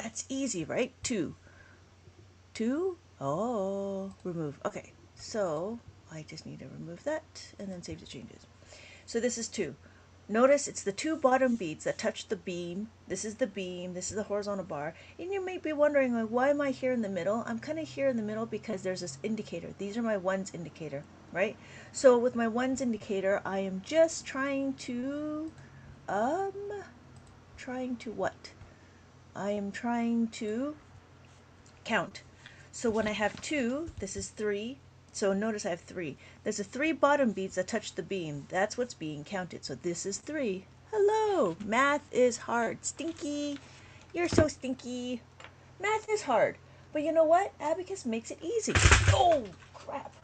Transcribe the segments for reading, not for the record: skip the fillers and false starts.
That's easy, right? 2. 2. Oh, remove. Okay, so I just need to remove that and then save the changes. So this is 2. Notice it's the 2 bottom beads that touch the beam. This is the beam, this is the horizontal bar. And you may be wondering, like, why am I here in the middle? I'm kind of here in the middle because there's this indicator. These are my ones indicator, right? So with my ones indicator, I am just um, trying to what? I am trying to count. So when I have 2, this is 3. So notice I have 3. There's a 3 bottom beads that touch the beam. That's what's being counted. So this is 3. Hello. Math is hard. Stinky. You're so stinky. Math is hard. But you know what? Abacus makes it easy. Oh, crap.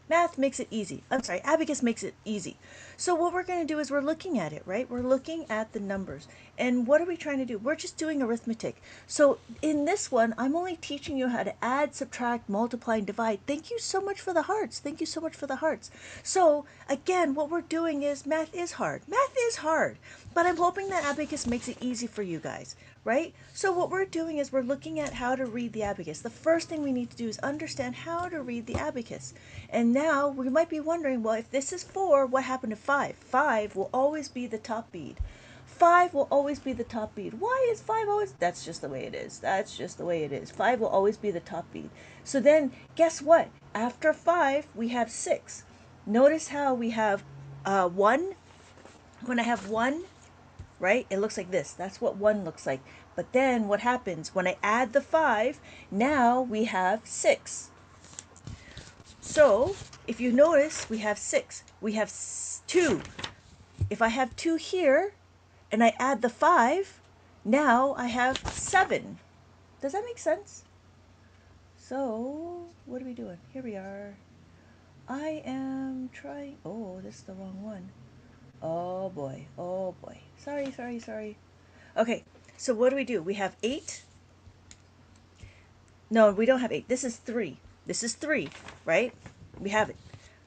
Math makes it easy. I'm sorry, abacus makes it easy. So what we're going to do is we're looking at it, right? We're looking at the numbers. And what are we trying to do? We're just doing arithmetic. So in this one, I'm only teaching you how to add, subtract, multiply, and divide. Thank you so much for the hearts. Thank you so much for the hearts. So again, what we're doing is math is hard. Math is hard. But I'm hoping that abacus makes it easy for you guys, right? So what we're doing is we're looking at how to read the abacus. The first thing we need to do is understand how to read the abacus. And now we might be wondering, well, if this is 4, what happened to 5? 5 will always be the top bead. 5 will always be the top bead. Why is 5 always? That's just the way it is. That's just the way it is. 5 will always be the top bead. So then, guess what? After 5, we have 6. Notice how we have 1. When I have 1, right, it looks like this. That's what 1 looks like. But then what happens? When I add the 5, now we have 6. So if you notice, we have 6. We have 2. If I have 2 here and I add the 5, now I have 7. Does that make sense? So what are we doing? Here we are. I am trying. Oh, this is the wrong one. Oh boy. Oh boy. Sorry, sorry, sorry. Okay, so what do? We have 8. No, we don't have 8. This is 3. This is 3, right? We have it.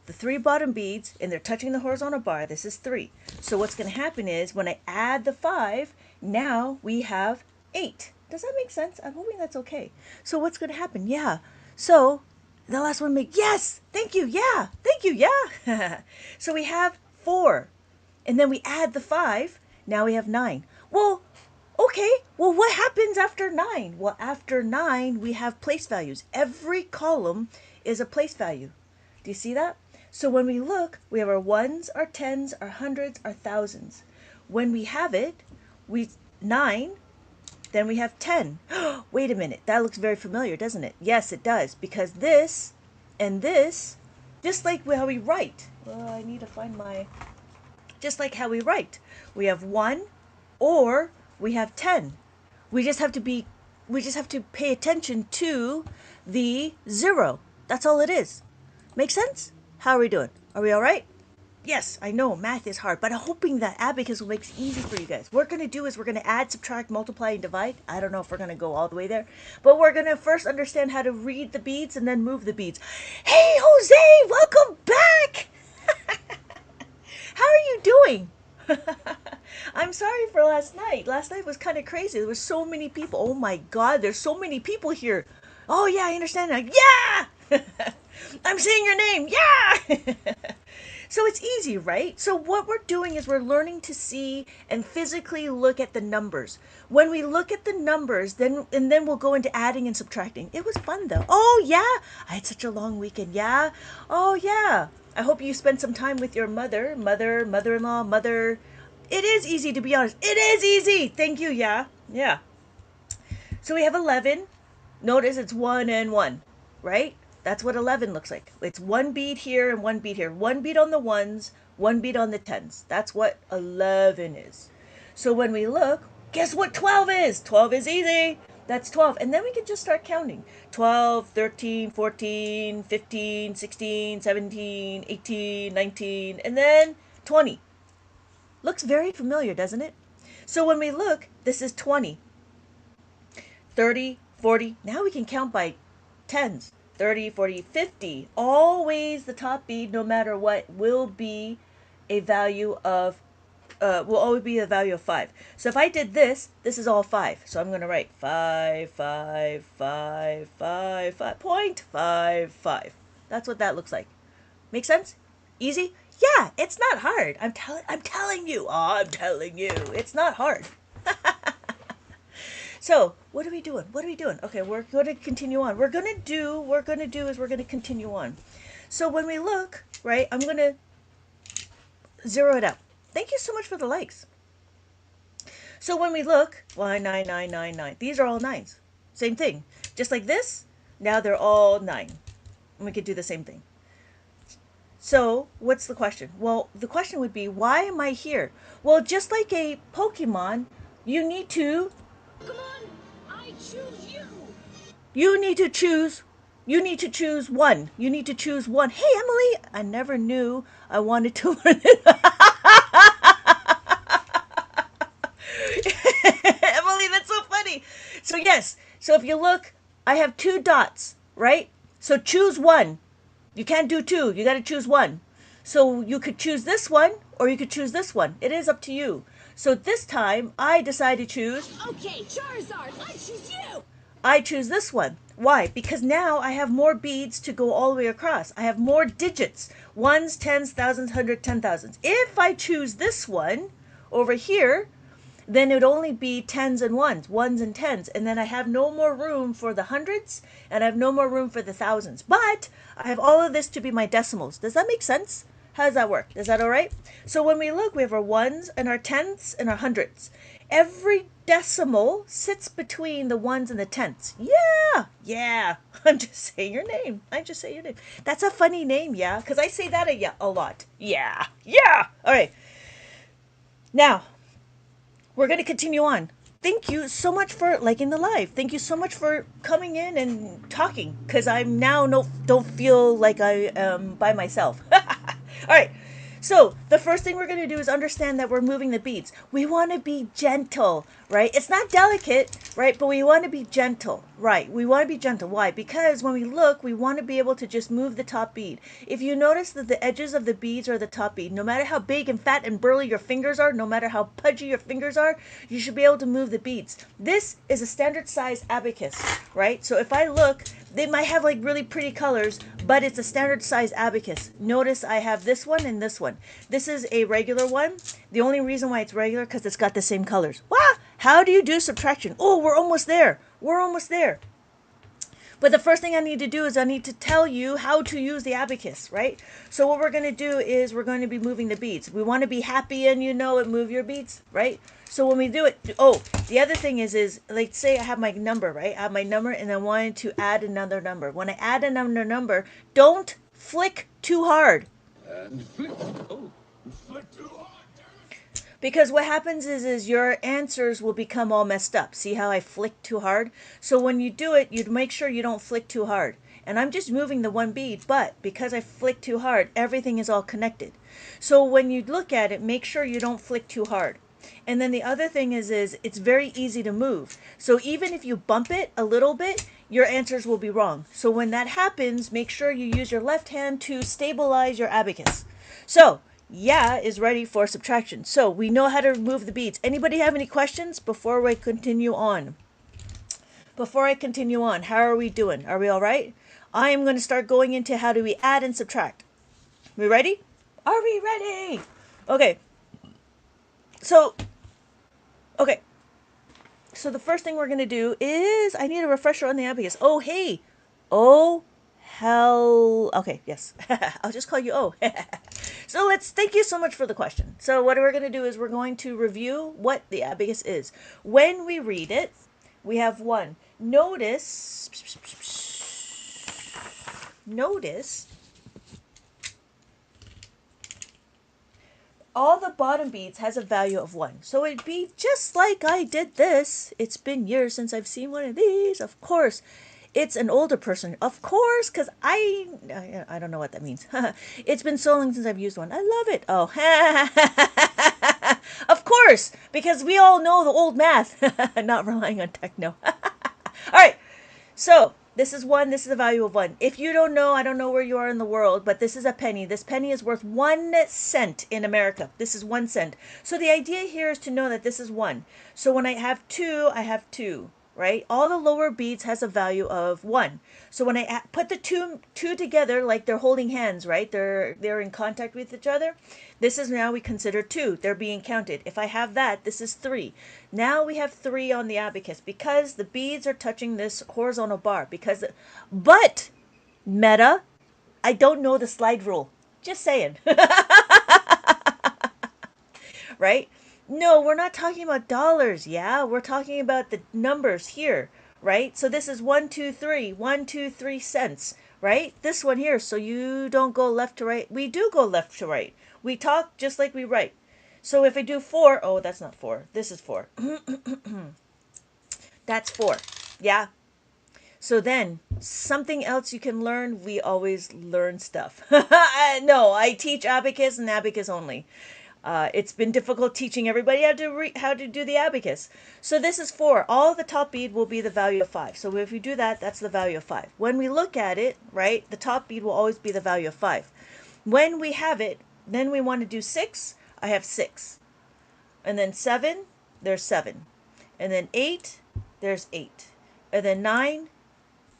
The 3 bottom beads, and they're touching the horizontal bar. This is 3. So what's going to happen is when I add the 5, now we have 8. Does that make sense? I'm hoping that's okay. So what's going to happen? Yeah. So the last one yes. Thank you. Yeah. Thank you. Yeah. So we have 4. And then we add the 5. Now we have 9. Well, okay, well, what happens after 9? Well, after 9, we have place values. Every column is a place value. Do you see that? So when we look, we have our ones, our tens, our hundreds, our thousands. When we have it, 9, then we have 10. Wait a minute, that looks very familiar, doesn't it? Yes, it does, because this and this, just like how we write. Well, I need to find just like how we write. We have 1 or we have 10. We just have to pay attention to the 0. That's all it is. Make sense? How are we doing? Are we all right? Yes, I know math is hard, but I'm hoping that abacus will make it easy for you guys. What we're going to do is we're going to add, subtract, multiply, and divide. I don't know if we're going to go all the way there, but we're going to first understand how to read the beads and then move the beads. Hey, Jose, welcome back! How are you doing? I'm sorry for last night. Last night was kind of crazy. There were so many people. Oh my God, there's so many people here. Oh yeah, I understand now. Yeah! I'm saying your name. Yeah! So it's easy, right? So what we're doing is we're learning to see and physically look at the numbers. When we look at the numbers, then we'll go into adding and subtracting. It was fun though. Oh yeah, I had such a long weekend. Yeah. Oh yeah. I hope you spent some time with your mother-in-law, mother. It is easy, to be honest. It is easy. Thank you. Yeah. Yeah. So we have 11. Notice it's 1 and 1, right? That's what 11 looks like. It's 1 bead here and 1 bead here. 1 bead on the ones, 1 bead on the tens. That's what 11 is. So when we look, guess what 12 is? 12 is easy. That's 12. And then we can just start counting. 12, 13, 14, 15, 16, 17, 18, 19, and then 20. Looks very familiar, doesn't it? So when we look, this is 20. 30, 40. Now we can count by tens. 30, 40, 50. Always the top bead, no matter what, will be a value of will always be a value of 5. So if I did this, this is all 5. So I'm going to write 5, 5, 5, 5, 5, 0.55. That's what that looks like. Make sense? Easy? Yeah, it's not hard. I'm telling you. Oh, I'm telling you. It's not hard. So, what are we doing? What are we doing? Okay, we're going to continue on. We're going to continue on. So when we look, right, I'm going to zero it out. Thank you so much for the likes. So when we look, 1, 9, 9, 9, 9. These are all 9s. Same thing. Just like this, now they're all 9. And we could do the same thing. So, what's the question? Well, the question would be, why am I here? Well, just like a Pokemon, you need to... Come on, I choose you. You need to choose one. You need to choose one. Hey, Emily, I never knew I wanted to learn it. Emily, that's so funny. So yes, so if you look, I have 2 dots, right? So choose one. You can't do 2. You got to choose one. So you could choose this one or you could choose this one. It is up to you. So this time I decide to choose. Okay, Charizard, I choose you. I choose this one. Why? Because now I have more beads to go all the way across. I have more digits. Ones, tens, thousands, hundreds, 10,000s. If I choose this one over here, then it would only be tens and ones and tens. And then I have no more room for the hundreds and I have no more room for the thousands. But I have all of this to be my decimals. Does that make sense? How does that work? Is that all right? So when we look, we have our ones and our tenths and our hundreds. Every decimal sits between the ones and the tenths. Yeah. I'm just saying your name. That's a funny name, yeah? Because I say that a lot. Yeah. All right. Now, we're going to continue on. Thank you so much for liking the live. Thank you so much for coming in and talking, because I'm now don't feel like I am by myself. All right. So the first thing we're going to do is understand that we're moving the beads. We want to be gentle, right? It's not delicate, right? But we want to be gentle, right? We want to be gentle. Why? Because when we look, we want to be able to just move the top bead. If you notice that the edges of the beads are the top bead, no matter how big and fat and burly your fingers are, no matter how pudgy your fingers are, you should be able to move the beads. This is a standard size abacus, right? So if I look, they might have like really pretty colors, but it's a standard size abacus. Notice I have this one and this one. This is a regular one. The only reason why it's regular because it's got the same colors. Wow! How do you do subtraction? Oh, we're almost there. But the first thing I need to do is I need to tell you how to use the abacus, right? So what we're going to do is we're going to be moving the beads. We want to be happy and you know it, move your beads, right? So when we do it, the other thing is like say I have my number, right? I have my number and I wanted to add another number. When I add another number, don't flick too hard. Flick too hard. Because what happens is your answers will become all messed up. See how I flick too hard? So when you do it, you'd make sure you don't flick too hard. And I'm just moving the one bead, but because I flick too hard, everything is all connected. So when you look at it, make sure you don't flick too hard. And then the other thing is it's very easy to move. So even if you bump it a little bit, your answers will be wrong. So when that happens, make sure you use your left hand to stabilize your abacus. So yeah is ready for subtraction. So we know how to remove the beads. Anybody have any questions before we continue on? How are we doing? Are we all right? I am going to start going into how do we add and subtract. We ready? Are we ready? Okay. So the first thing we're going to do is I need a refresher on the abacus. Oh, hey. Oh, hell. Okay, yes. I'll just call you O. So thank you so much for the question. So what we're going to do is we're going to review what the abacus is. When we read it, we have 1. Notice all the bottom beads has a value of 1. So it'd be just like I did this. It's been years since I've seen one of these. Of course, it's an older person. Of course, because I don't know what that means. It's been so long since I've used one. I love it. Oh, of course, because we all know the old math. Not relying on techno. All right. So This is 1. This is the value of 1. If you don't know, I don't know where you are in the world, but this is a penny. This penny is worth 1 cent in America. This is 1 cent. So the idea here is to know that this is 1. So when I have 2, I have 2, right? All the lower beads has a value of 1. So when I put the two together, like they're holding hands, right? They're in contact with each other. This is now we consider 2. They're being counted. If I have that, this is 3. Now we have 3 on the abacus because the beads are touching this horizontal bar. But meta, I don't know the slide rule. Just saying. Right? No, we're not talking about dollars. Yeah, we're talking about the numbers here, right? So this is 1, 2, 3, 1, 2, 3 cents, right? This one here. So you don't go left to right. We do go left to right. We talk just like we write. So if I do 4, oh, that's not 4. This is 4. That's 4. Yeah. So then, something else you can learn, we always learn stuff. No, I teach abacus and abacus only. It's been difficult teaching everybody how to do the abacus. So this is 4. All the top bead will be the value of 5. So if we do that, that's the value of 5. When we look at it, right, the top bead will always be the value of 5. When we have it, then we want to do 6. I have 6. And then 7, there's 7. And then 8, there's 8. And then 9,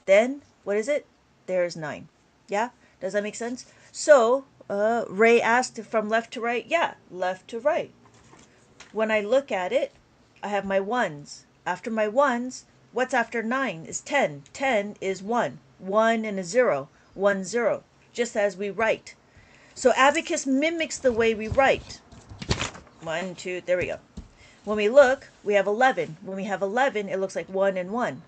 then, what is it? There's 9. Yeah? Does that make sense? So, Ray asked from left to right. Yeah, left to right. When I look at it, I have my 1s. After my 1s, what's after 9 is 10. 10 is 1. 1 and a 0. 1, 0. Just as we write. So abacus mimics the way we write. 1, 2, there we go. When we look, we have 11. When we have 11, it looks like 1 and 1.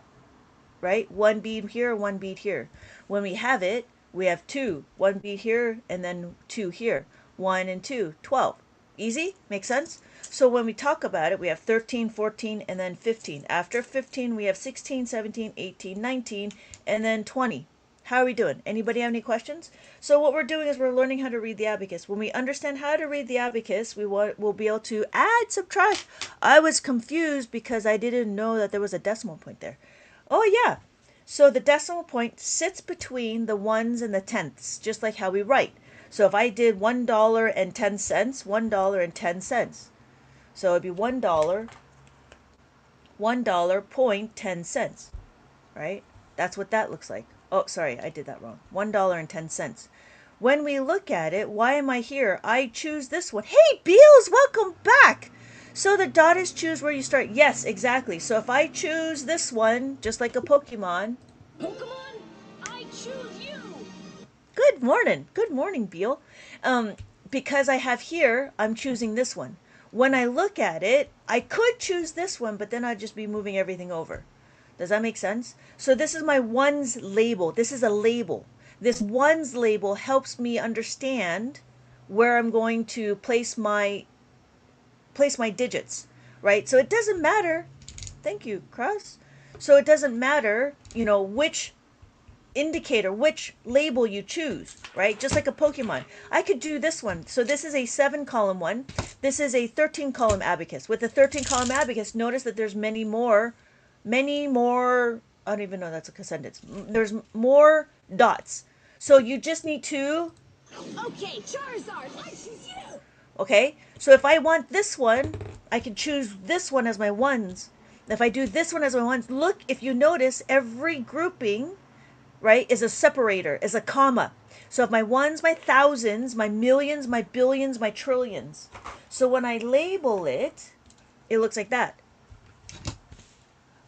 Right? 1 bead here, 1 bead here. When we have it, we have 2. 1 bead here, and then 2 here. 1 and 2, 12. Easy? Make sense? So when we talk about it, we have 13, 14, and then 15. After 15, we have 16, 17, 18, 19, and then 20. How are we doing? Anybody have any questions? So what we're doing is we're learning how to read the abacus. When we understand how to read the abacus, we'll be able to add, subtract. I was confused because I didn't know that there was a decimal point there. Oh, yeah. So the decimal point sits between the 1s and the tenths, just like how we write. So if I did $1.10, $1.10. So it'd be $1, $1.10, right? That's what that looks like. Oh, sorry, I did that wrong. $1.10. When we look at it, why am I here? I choose this one. Hey, Beals, welcome back. So the dot is choose where you start. Yes, exactly. So if I choose this one, just like a Pokemon. Pokemon, I choose you. Good morning. Good morning, Beal. Because I have here, I'm choosing this one. When I look at it, I could choose this one, but then I'd just be moving everything over. Does that make sense? So this is my ones label. This is a label. This ones label helps me understand where I'm going to place my digits, right? So it doesn't matter. Thank you, Cross. So it doesn't matter, which indicator, which label you choose, right? Just like a Pokemon. I could do this one. So this is a 7-column one. This is a 13-column abacus. With the 13-column abacus, notice that there's many more, I don't even know that's a sentence. There's more dots. So you just need to... Okay, Charizard, I choose you. Okay, so if I want this one, I can choose this one as my ones. If I do this one as my ones, look, if you notice, every grouping, right, is a separator, is a comma. So if my ones, my thousands, my millions, my billions, my trillions. So when I label it, it looks like that.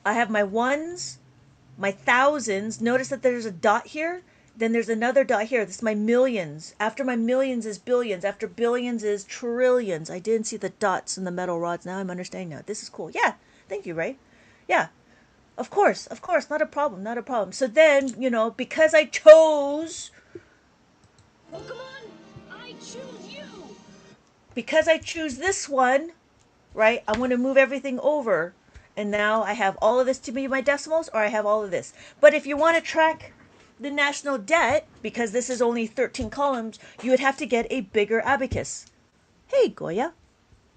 I have my ones, my thousands. Notice that there's a dot here. Then there's another dot here. This is my millions. After my millions is billions. After billions is trillions. I didn't see the dots in the metal rods. Now I'm understanding now. This is cool. Yeah. Thank you, Ray. Yeah. Of course. Not a problem. So then, because I chose... Pokemon, I choose you. Because I choose this one, right, I'm going to move everything over. And now I have all of this to be my decimals, or I have all of this. But if you want to track the national debt, because this is only 13 columns, you would have to get a bigger abacus. Hey, Goya.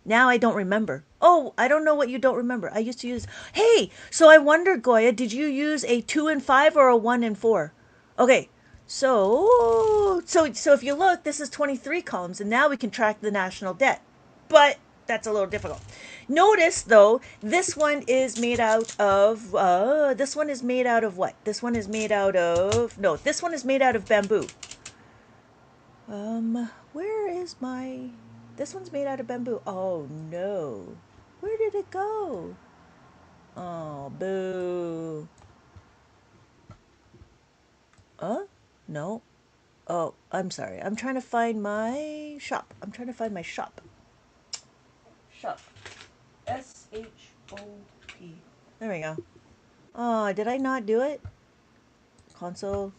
Now I don't remember. Oh, I don't know what you don't remember. I used to use. Hey, so I wonder, Goya, did you use a 2 and 5 or a 1 and 4? Okay, so if you look, this is 23 columns, and now we can track the national debt. But that's a little difficult. Notice though, this one is made out of. This one is made out of what? This one is made out of. No, this one is made out of bamboo. Where is my... This one's made out of bamboo. Oh, no. Where did it go? Oh, boo. No. Oh, I'm sorry. I'm trying to find my shop. I'm trying to find my shop. Shop. SHOP. There we go. Oh, did I not do it? Console.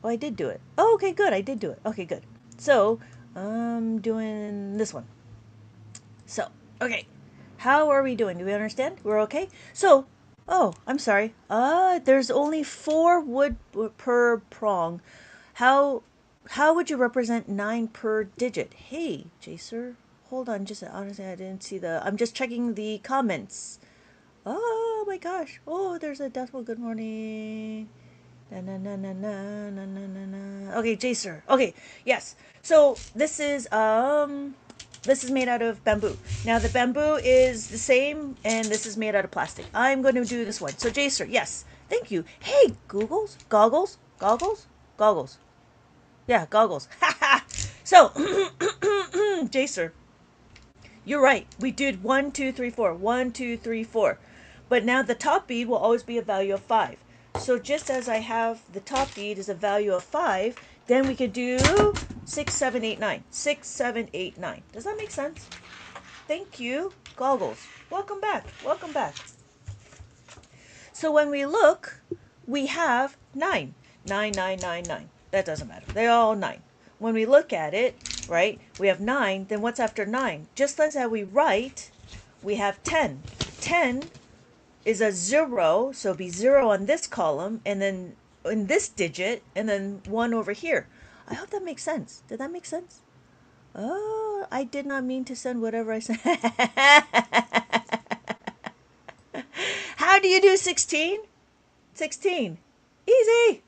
Oh, I did do it. Oh, okay, good. I did do it. Okay, good. So, I'm doing this one. So, okay. How are we doing? Do we understand? We're okay? So, oh, I'm sorry. There's only 4 wood per prong. How how would you represent 9 per digit? Hey, Jacer. Hold on, just honestly, I didn't see the... I'm just checking the comments. Oh my gosh. Oh, there's a decimal. Good morning. Na na na na na na na na na. Okay, Jacer. Okay, yes. So this is made out of bamboo. Now the bamboo is the same, and this is made out of plastic. I'm going to do this one. So Jacer, yes, thank you. Hey, goggles. Yeah, goggles. So, Jacer, you're right. We did 1, 2, 3, 4. 1, 2, 3, 4. But now the top bead will always be a value of 5. So just as I have the top bead is a value of 5, then we could do 6, 7, 8, 9. 6, 7, 8, 9. Does that make sense? Thank you. Goggles. Welcome back. Welcome back. So when we look, we have 9. 9, 9, 9, 9. That doesn't matter. They're all 9. When we look at it, right, we have 9. Then what's after 9? Just as how we write, we have 10. 10 is a 0, so it'll be 0 on this column, and then in this digit, and then 1 over here. I hope that makes sense. Did that make sense? Oh, I did not mean to send whatever I sent. How do you do 16? 16. Easy.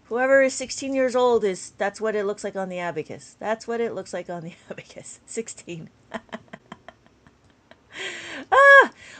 Whoever is 16 years old that's what it looks like on the abacus. That's what it looks like on the abacus. 16.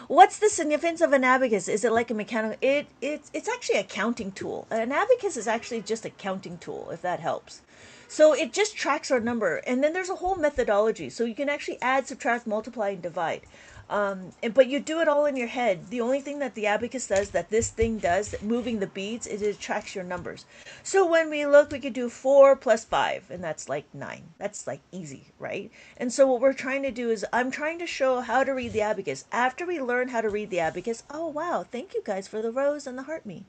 What's the significance of an abacus? Is it like a mechanical? It's actually a counting tool. An abacus is actually just a counting tool, if that helps. So it just tracks our number, and then there's a whole methodology. So you can actually add, subtract, multiply, and divide. But you do it all in your head. The only thing that the abacus does, that this thing does, moving the beads, is it tracks your numbers. So when we look, we could do 4 plus 5, and that's like 9. That's like easy, right? And so what we're trying to do is, I'm trying to show how to read the abacus. After we learn how to read the abacus, oh wow, thank you guys for the rose and the heart me.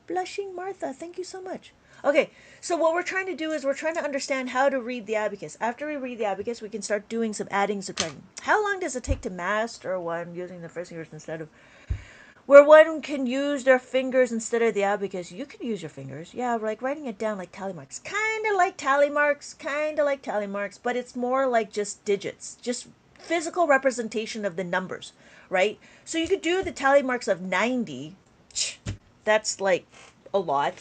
Blushing Martha, thank you so much. Okay, so what we're trying to do is we're trying to understand how to read the abacus. After we read the abacus, we can start doing some adding, subtracting. How long does it take to master one using the first fingers instead of... Where one can use their fingers instead of the abacus, you can use your fingers. Yeah, like writing it down like tally marks. Kind of like tally marks, but it's more like just digits. Just physical representation of the numbers, right? So you could do the tally marks of 90. That's like a lot,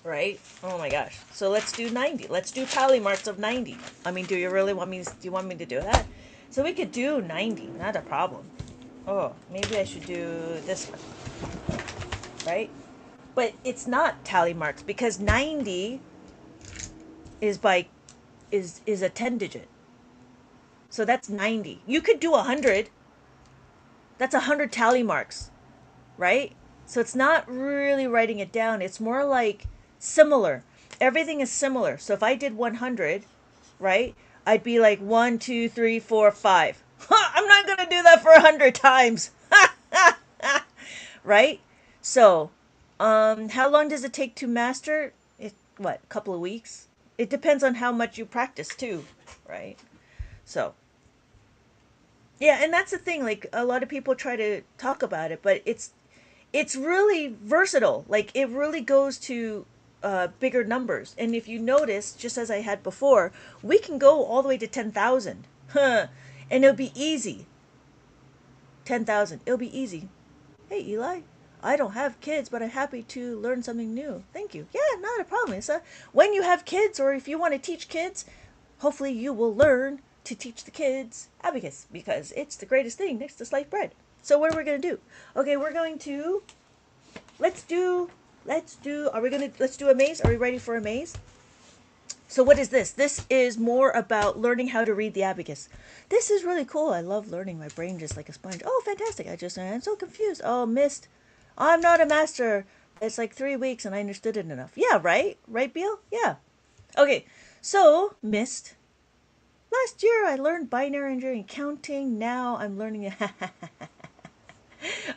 right? Oh my gosh. So let's do 90. Let's do tally marks of 90. I mean, do you want me to do that? So we could do 90, not a problem. Oh, maybe I should do this one, right? But it's not tally marks because 90 is a 10 digit. So that's 90. You could do 100. That's 100 tally marks, right? So it's not really writing it down. It's more like similar. Everything is similar. So if I did 100, right, I'd be like 1, 2, 3, 4, 5. I'm not going to do that for 100 times. Right? So, how long does it take to master? A couple of weeks? It depends on how much you practice too, right? So, yeah, and that's the thing. Like a lot of people try to talk about it, but it's really versatile. Like it really goes to bigger numbers. And if you notice, just as I had before, we can go all the way to 10,000. And it'll be easy. 10,000. It'll be easy. Hey, Eli. I don't have kids, but I'm happy to learn something new. Thank you. Yeah, not a problem, Issa. When you have kids, or if you want to teach kids, hopefully you will learn to teach the kids abacus, because it's the greatest thing next to sliced bread. So what are we going to do? Okay, we're going to, let's do a maze? Are we ready for a maze? So what is this? This is more about learning how to read the abacus. This is really cool. I love learning. My brain just like a sponge. Oh, fantastic. I'm so confused. Oh, missed. I'm not a master. It's like 3 weeks and I understood it enough. Yeah, right? Right, Beal? Yeah. Okay, so missed. Last year I learned binary engineering counting. Now I'm learning.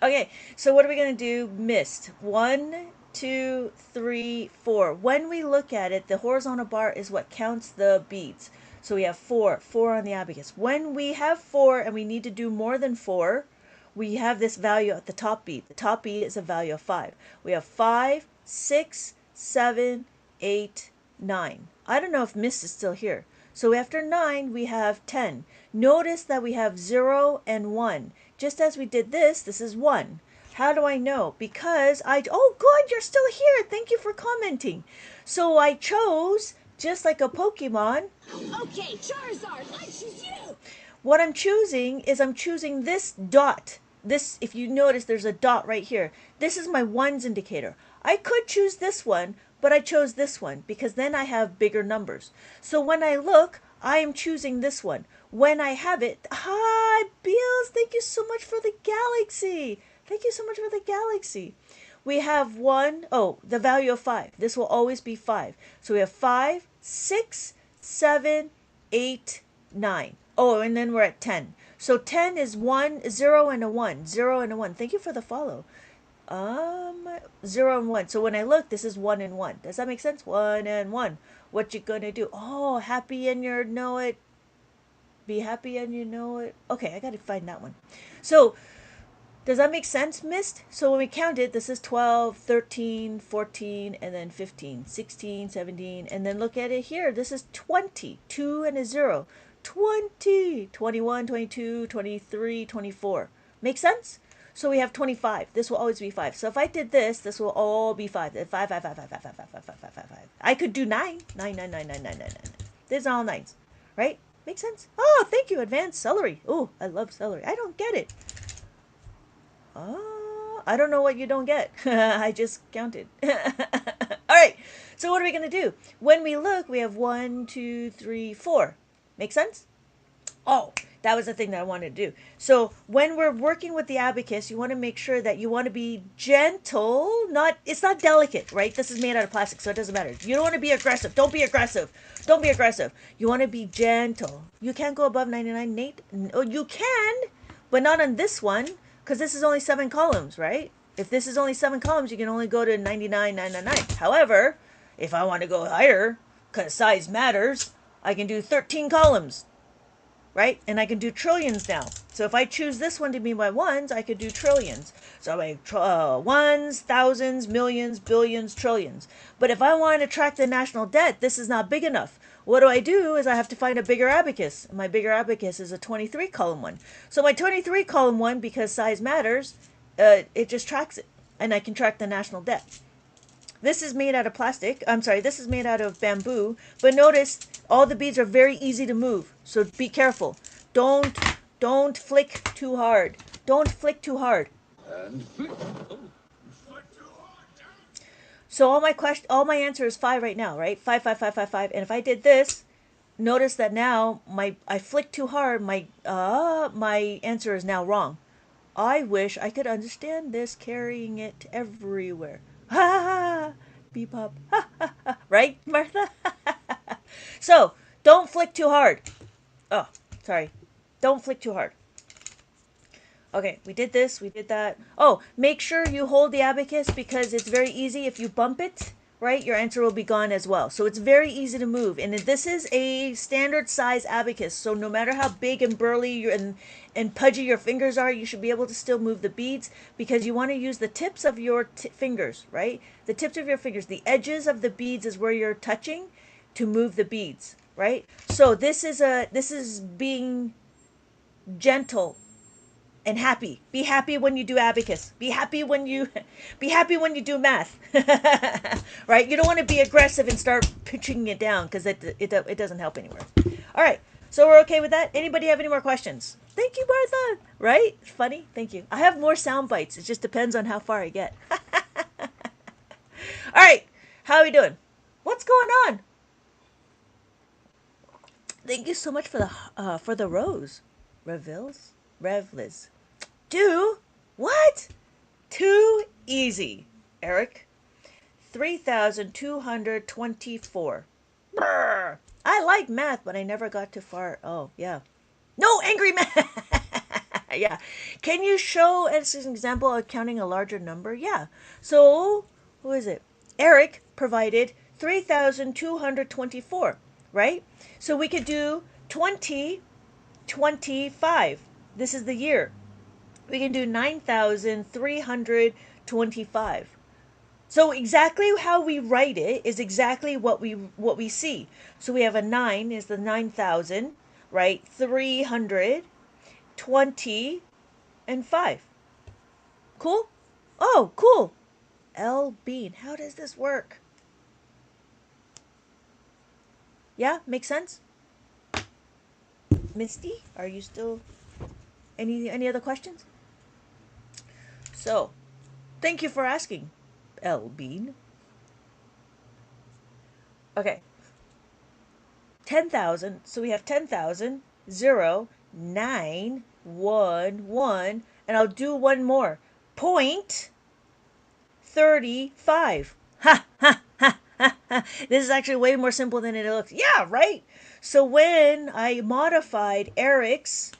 Okay, so what are we going to do? Missed. 1, 2, 3, 4. When we look at it, the horizontal bar is what counts the beads. So we have 4 on the abacus. When we have 4 and we need to do more than 4, we have this value at the top bead. The top bead is a value of 5. We have 5, 6, 7, 8, 9. I don't know if Miss is still here. So after 9, we have 10. Notice that we have 0 and 1. Just as we did this, this is 1. How do I know? Because oh good, you're still here. Thank you for commenting. So I chose, just like a Pokemon. Okay, Charizard, I choose you. What I'm choosing is I'm choosing this dot. This, if you notice, there's a dot right here. This is my ones indicator. I could choose this one, but I chose this one because then I have bigger numbers. So when I look, I am choosing this one. When I have it, hi, Beals, thank you so much for the galaxy. Thank you so much for the galaxy. We have the value of 5. This will always be 5. So we have 5, 6, 7, 8, 9. Oh, and then we're at 10. So 10 is 1, 0, and a 1. 0 and a 1. Thank you for the follow. 0 and 1. So when I look, this is 1 and 1. Does that make sense? 1 and 1. What you gonna do? Oh, happy and you know it. Be happy and you know it. Okay, I gotta find that one. So, does that make sense, Mist? So when we count it, this is 12, 13, 14, and then 15, 16, 17, and then look at it here. This is 20. 2 and a 0. 20, 21, 22, 23, 24. Make sense? So we have 25. This will always be 5. So if I did this, this will all be 5. 5, 5, 5, 5, 5, 5, 5, 5, 5, 5, 5, 5. I could do 9. 9, 9, 9, 9, 9, 9, 9. These are all 9s, right? Make sense? Oh, thank you, advanced celery. Oh, I love celery. I don't get it. Oh, I don't know what you don't get. I just counted. All right. So what are we going to do? When we look, we have 1, 2, 3, 4. Make sense? Oh, that was the thing that I wanted to do. So when we're working with the abacus, you want to make sure that you want to be gentle. It's not delicate, right? This is made out of plastic, so it doesn't matter. You don't want to be aggressive. Don't be aggressive. Don't be aggressive. You want to be gentle. You can't go above 99, Nate. Oh, you can, but not on this one, because this is only 7 columns, right? If this is only 7 columns, you can only go to 99, 999. However, if I want to go higher, because size matters, I can do 13 columns. Right? And I can do trillions now. So if I choose this one to be my ones, I could do trillions. So I make ones, thousands, millions, billions, trillions. But if I want to track the national debt, this is not big enough. What do? Is I have to find a bigger abacus. My bigger abacus is a 23 column one. So my 23 column one, because size matters, it just tracks it. And I can track the national debt. This is made out of plastic. I'm sorry, this is made out of bamboo. But notice, all the beads are very easy to move. So be careful. Don't flick too hard. Don't flick too hard. And flick. Oh, flick too hard. So all my answer is 5 right now, right? 5, 5, 5, 5, 5. And if I did this, notice that now I flicked too hard. My answer is now wrong. I wish I could understand this, carrying it everywhere. Ha ha ha! Bebop. Ha ha ha! Right, Martha? So, don't flick too hard. Oh, sorry. Don't flick too hard. Okay, we did this, we did that. Oh, make sure you hold the abacus because it's very easy if you bump it. right, your answer will be gone as well. So it's very easy to move. And this is a standard size abacus. So no matter how big and burly and pudgy your fingers are, you should be able to still move the beads, because you want to use the tips of your fingers, right? The tips of your fingers. The edges of the beads is where you're touching to move the beads, right? So this is being gentle and happy. Be happy when you do abacus. Be happy when you do math. Right? You don't want to be aggressive and start pitching it down, because it doesn't help anywhere. All right. So we're okay with that? Anybody have any more questions? Thank you, Martha. Right? Funny. Thank you. I have more sound bites. It just depends on how far I get. All right. How are we doing? What's going on? Thank you so much for the rose. Revlis. Do what? Too easy, Eric. 3,224. Brr. I like math, but I never got too far. Oh, yeah. No, angry math. Yeah. Can you show as an example of counting a larger number? Yeah. So, who is it? Eric provided 3,224, right? So we could do 2025. This is the year. We can do 9,325. So exactly how we write it is exactly what we see. So we have a 9 is the 9,000, right? 300, 20, and 5. Cool? Oh, cool. L Bean. How does this work? Yeah, makes sense? Misty, are you still any other questions? So, thank you for asking, L Bean. Okay. 10,000. So we have 10,000, 0, 9, 1, 1, and I'll do one more. 0.35. Ha ha ha ha ha. This is actually way more simple than it looks. Yeah, right? So when I modified Eric's,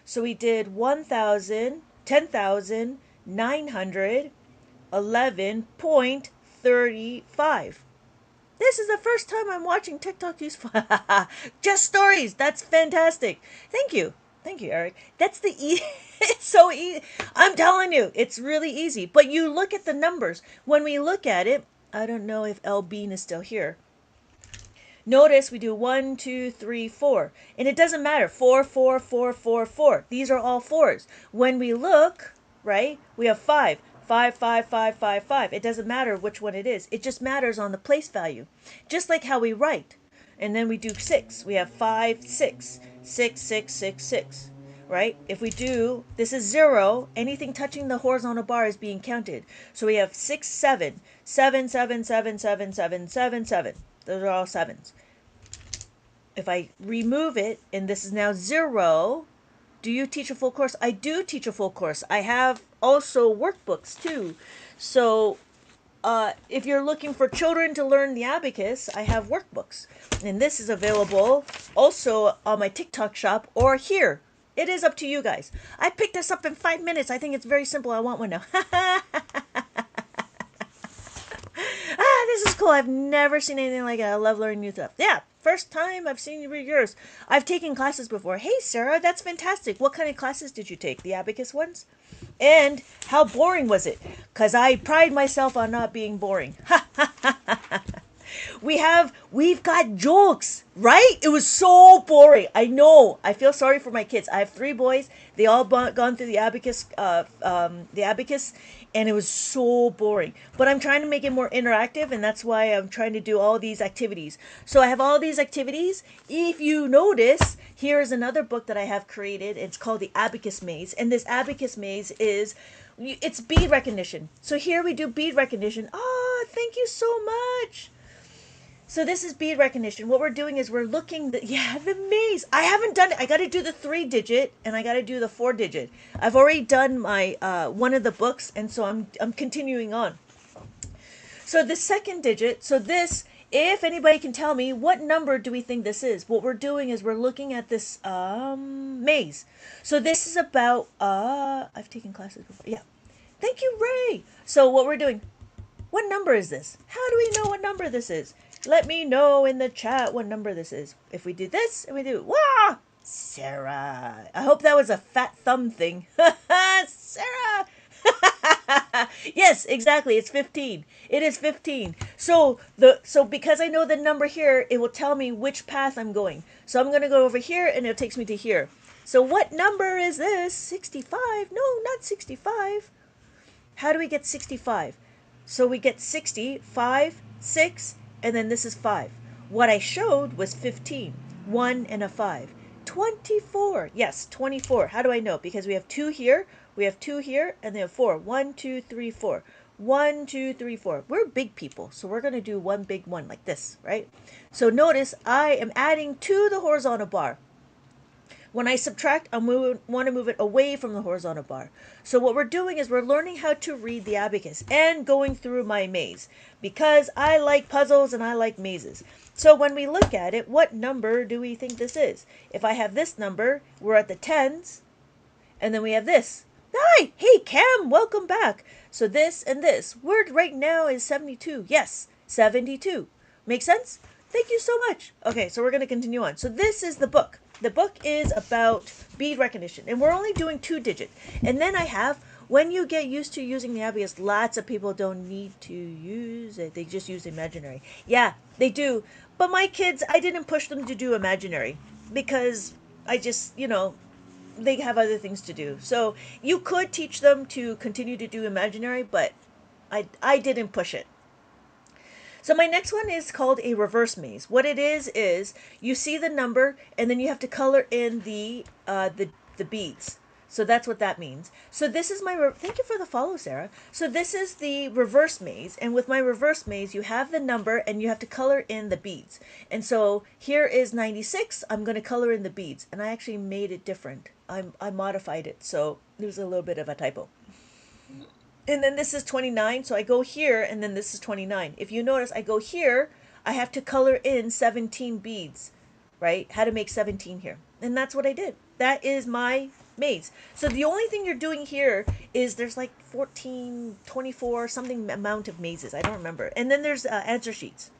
so we did 1,000, 10,911.35. This is the first time I'm watching TikTok use just stories. That's fantastic. Thank you. Thank you, Eric. That's the it's so easy. I'm telling you, it's really easy. But you look at the numbers. When we look at it, I don't know if L Bean is still here. Notice we do 1, 2, 3, 4. And it doesn't matter. 4, 4, 4, 4, 4. These are all 4s. When we look, right, we have 5. 5, 5, 5, 5, 5. It doesn't matter which one it is. It just matters on the place value. Just like how we write. And then we do 6. We have 5, 6. 6, 6, 6, 6. Right? If we do, this is 0. Anything touching the horizontal bar is being counted. So we have 6, 7. 7, 7, 7, 7, 7, 7, 7. Those are all 7s. If I remove it, and this is now 0, do you teach a full course? I do teach a full course. I have also workbooks too. So if you're looking for children to learn the abacus, I have workbooks. And this is available also on my TikTok shop or here. It is up to you guys. I picked this up in 5 minutes. I think it's very simple. I want one now. This is cool. I've never seen anything like it. I love learning new stuff. Yeah, first time I've seen yours. I've taken classes before. Hey, Sarah, that's fantastic. What kind of classes did you take? The abacus ones? And how boring was it? Because I pride myself on not being boring. We've got jokes, right? It was so boring. I know. I feel sorry for my kids. I have 3 boys. They all gone through the abacus, and it was so boring. But I'm trying to make it more interactive, and that's why I'm trying to do all these activities. So I have all these activities. If you notice, here is another book that I have created. It's called the Abacus Maze, and this Abacus Maze it's bead recognition. So here we do bead recognition. Oh, thank you so much. So this is bead recognition. What we're doing is we're looking the maze. I haven't done it. I got to do the 3-digit and I got to do the 4-digit. I've already done my one of the books, and so I'm continuing on. So the 2nd digit. So this, if anybody can tell me what number do we think this is? What we're doing is we're looking at this maze. So this is about I've taken classes before. Yeah. Thank you, Ray. So what we're doing. What number is this? How do we know what number this is? Let me know in the chat what number this is. If we do this and we do, wah! Sarah. I hope that was a fat thumb thing. Sarah. Yes, exactly. It's 15. It is 15. So because I know the number here, it will tell me which path I'm going. So I'm going to go over here and it takes me to here. So what number is this? 65? No, not 65. How do we get 65? So we get 60, 5, 6, and then this is 5. What I showed was 15. 1 and a 5. 24. Yes, 24. How do I know? Because we have 2 here, we have 2 here, and then 4. 1, 2, 3, 4. 1, 2, 3, 4. We're big people, so we're going to do one big one like this, right? So notice I am adding to the horizontal bar. When I subtract, I want to move it away from the horizontal bar. So what we're doing is we're learning how to read the abacus and going through my maze because I like puzzles and I like mazes. So when we look at it, what number do we think this is? If I have this number, we're at the tens, and then we have this. Hi, hey Cam, welcome back. So this and this. Word right now is 72. Yes, 72. Make sense? Thank you so much. Okay, so we're going to continue on. So this is the book. The book is about bead recognition, and we're only doing 2 digits. And then I have, when you get used to using the abacus, lots of people don't need to use it. They just use imaginary. Yeah, they do. But my kids, I didn't push them to do imaginary because I just, they have other things to do. So you could teach them to continue to do imaginary, but I didn't push it. So my next one is called a reverse maze. What it is you see the number and then you have to color in the beads. So that's what that means. So this is my, thank you for the follow, Sarah. So this is the reverse maze. And with my reverse maze, you have the number and you have to color in the beads. And so here is 96. I'm going to color in the beads. And I actually made it different. I modified it. So there's a little bit of a typo. And then this is 29, so I go here, and then this is 29. If you notice, I go here, I have to color in 17 beads, right? How to make 17 here. And that's what I did. That is my maze. So the only thing you're doing here is there's like 14, 24, something amount of mazes. I don't remember. And then there's answer sheets.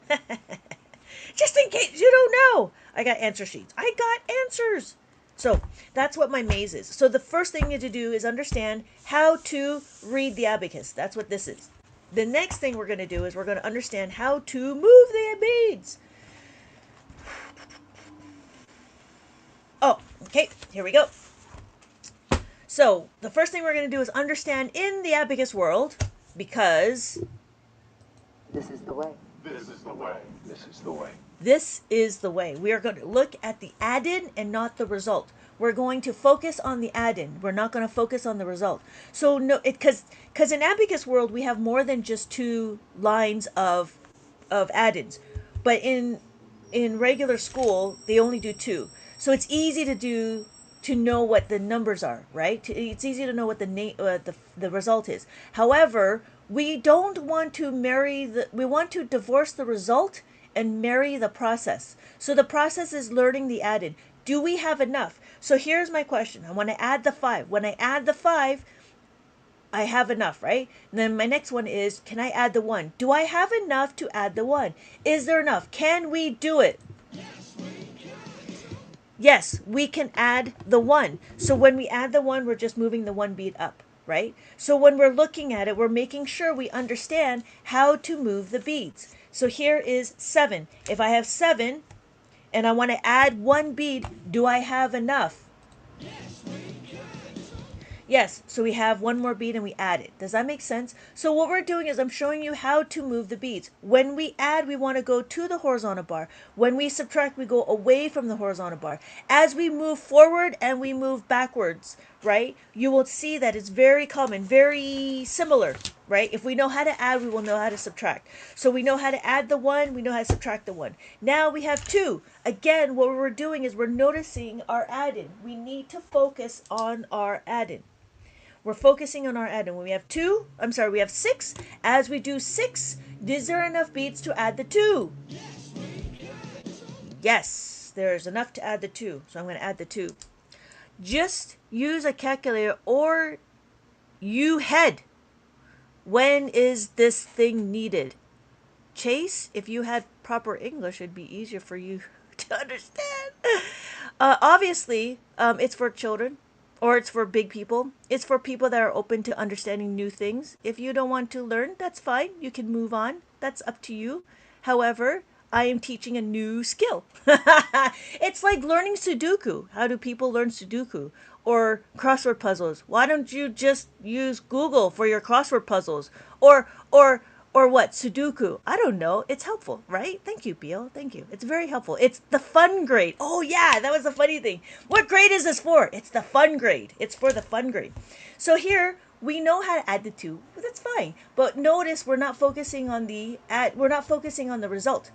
Just in case you don't know, I got answer sheets. I got answers. So that's what my maze is. So the first thing you need to do is understand how to read the abacus. That's what this is. The next thing we're going to do is we're going to understand how to move the beads. Oh, okay, here we go. So the first thing we're going to do is understand in the abacus world, because this is the way. This is the way. This is the way. This is the way. We are going to look at the add-in and not the result. We're going to focus on the add-in. We're not going to focus on the result. So no, because in abacus world we have more than just 2 lines of add-ins, but in regular school they only do 2. So it's easy to know what the numbers are, right? It's easy to know what the result is. However, we don't want to we want to divorce the result and marry the process. So the process is learning the add-in. Do we have enough? So here's my question. I want to add the 5. When I add the 5, I have enough, right? And then my next one is, can I add the 1? Do I have enough to add the 1? Is there enough? Can we do it? Yes, we can add the 1. So when we add the 1, we're just moving the 1 bead up, right? So when we're looking at it, we're making sure we understand how to move the beads. So here is 7. If I have 7 and I want to add 1 bead, do I have enough? Yes, so we have 1 more bead and we add it. Does that make sense? So what we're doing is I'm showing you how to move the beads. When we add, we want to go to the horizontal bar. When we subtract, we go away from the horizontal bar. As we move forward and we move backwards, right, you will see that it's very common, very similar, right? If we know how to add, we will know how to subtract. So we know how to add the 1, we know how to subtract the 1. Now we have 2. Again, what we're doing is we're noticing our add-in. We need to focus on our add-in. We're focusing on our add-in. When we have 6. As we do 6, is there enough beads to add the 2? Yes, there's enough to add the 2. So I'm going to add the 2. Just use a calculator or you head. When is this thing needed? Chase, if you had proper English, it'd be easier for you to understand. Obviously, it's for children or it's for big people. It's for people that are open to understanding new things. If you don't want to learn, that's fine. You can move on. That's up to you. However, I am teaching a new skill. It's like learning Sudoku. How do people learn Sudoku? Or crossword puzzles. Why don't you just use Google for your crossword puzzles? Or what? Sudoku. I don't know. It's helpful, right? Thank you, Beal. Thank you. It's very helpful. It's the fun grade. Oh yeah, that was the funny thing. What grade is this for? It's the fun grade. It's for the fun grade. So here we know how to add the two. But that's fine. But notice we're not focusing on the we're not focusing on the result.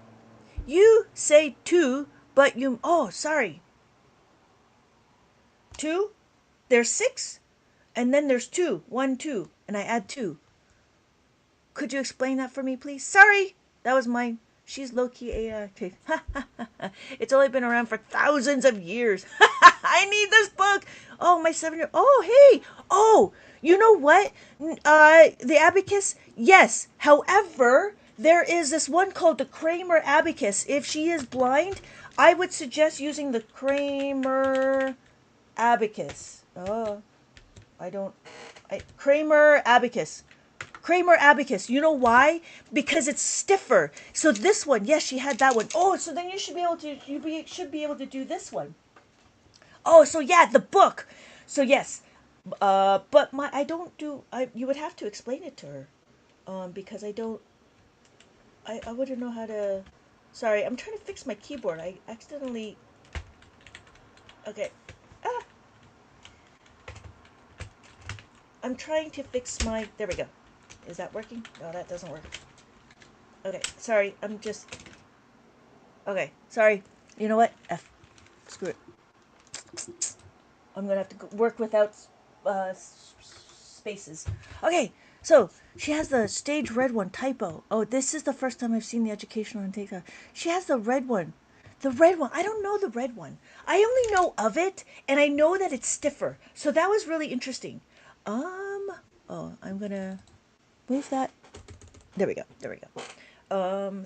You say two, but you sorry. Two, there's six, and then there's two. One, two, and I add two. Could you explain that for me, please? Sorry, that was mine. She's low-key AI. Okay. It's only been around for thousands of years. I need this book. Oh, my 7-year. Oh, hey. Oh, you know what? The abacus, yes. However, there is this one called the Kramer abacus. If she is blind, I would suggest using the Kramer abacus. Oh, Kramer abacus. Kramer abacus. You know why? Because it's stiffer. So this one, yes, she had that one. Oh, so then you should be able to. Should be able to do this one. Oh, so yeah, the book. So yes, but I don't do. You would have to explain it to her, because I don't. I wouldn't know how to. Sorry, I'm trying to fix my keyboard. I accidentally. Okay. Ah, I'm trying to fix my. There we go. Is that working? No, that doesn't work. Okay, sorry. I'm just. Okay, sorry. You know what? F. Screw it. I'm gonna have to work without spaces. Okay, so she has the stage red one typo. Oh, this is the first time I've seen the educational on TikTok. She has the red one. The red one. I don't know the red one. I only know of it, and I know that it's stiffer. So that was really interesting. Oh, I'm gonna move that. There we go. There we go.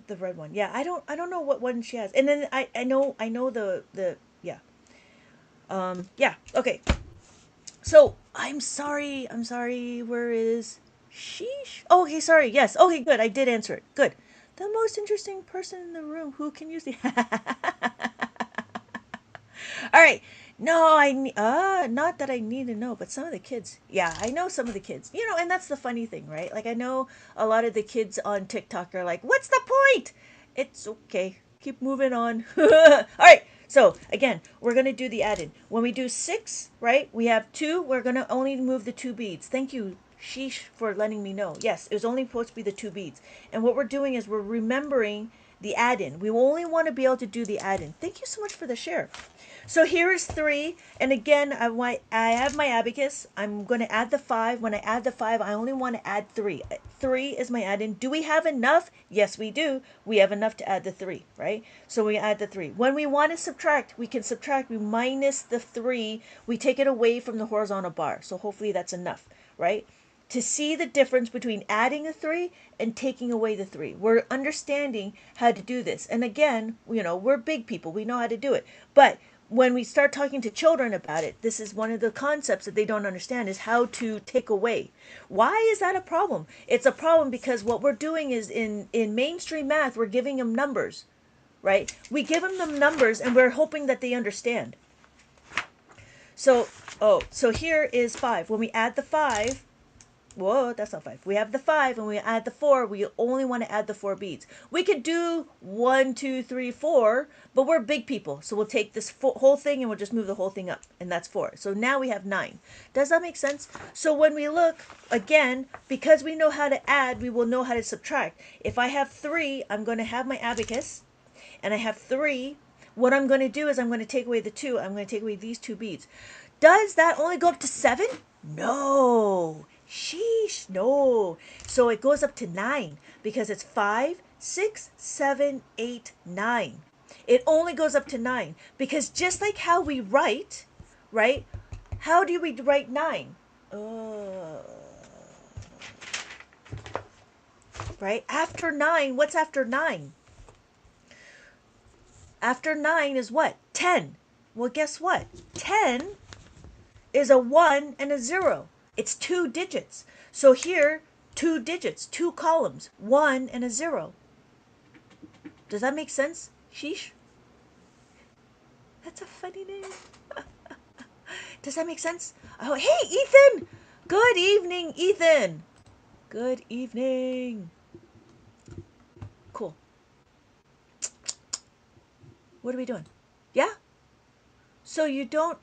The red one. Yeah, I don't know what one she has. And then I know the yeah. Yeah, okay. So, I'm sorry. I'm sorry. Where is sheesh? Oh, okay, sorry. Yes. Okay, good. I did answer it. Good. The most interesting person in the room who can use the All right. No, not that I need to know, but some of the kids. Yeah, I know some of the kids. You know, and that's the funny thing, right? Like I know a lot of the kids on TikTok are like, "What's the point?" It's okay. Keep moving on. All right. So again, we're gonna do the add-in. When we do 6, right? We have 2. We're gonna only move the 2 beads. Thank you, Sheesh, for letting me know. Yes, it was only supposed to be the 2 beads. And what we're doing is we're remembering the add-in. We only want to be able to do the add-in. Thank you so much for the share. So here is 3, and again, I have my abacus. I'm going to add the 5. When I add the 5, I only want to add 3. 3 is my add-in. Do we have enough? Yes, we do. We have enough to add the 3, right? So we add the 3. When we want to subtract, we can subtract. We minus the 3. We take it away from the horizontal bar. So hopefully that's enough, right? To see the difference between adding a 3 and taking away the 3. We're understanding how to do this. And again, you know, we're big people. We know how to do it. But when we start talking to children about it, this is one of the concepts that they don't understand is how to take away. Why is that a problem? It's a problem because what we're doing is in mainstream math, we're giving them numbers, right? We give them the numbers and we're hoping that they understand. So, so here is 5. When we add the 5, whoa, that's not 5. We have the 5 and we add the 4. We only want to add the 4 beads. We could do 1, 2, 3, 4, but we're big people. So we'll take this whole thing and we'll just move the whole thing up. And that's 4. So now we have 9. Does that make sense? So when we look, again, because we know how to add, we will know how to subtract. If I have 3, I'm going to have my abacus. And I have 3. What I'm going to do is I'm going to take away the 2. I'm going to take away these 2 beads. Does that only go up to 7? No. Sheesh, no. So it goes up to 9 because it's 5, 6, 7, 8, 9. It only goes up to 9 because just like how we write, right? How do we write 9? right? After 9, what's after 9? After 9 is what? 10. Well, guess what? 10 is a 1 and a 0. It's 2 digits. So here, 2 digits, 2 columns, 1 and a 0. Does that make sense? Sheesh. That's a funny name. Does that make sense? Oh, hey, Ethan! Good evening, Ethan. Good evening. Cool. What are we doing? Yeah? So you don't...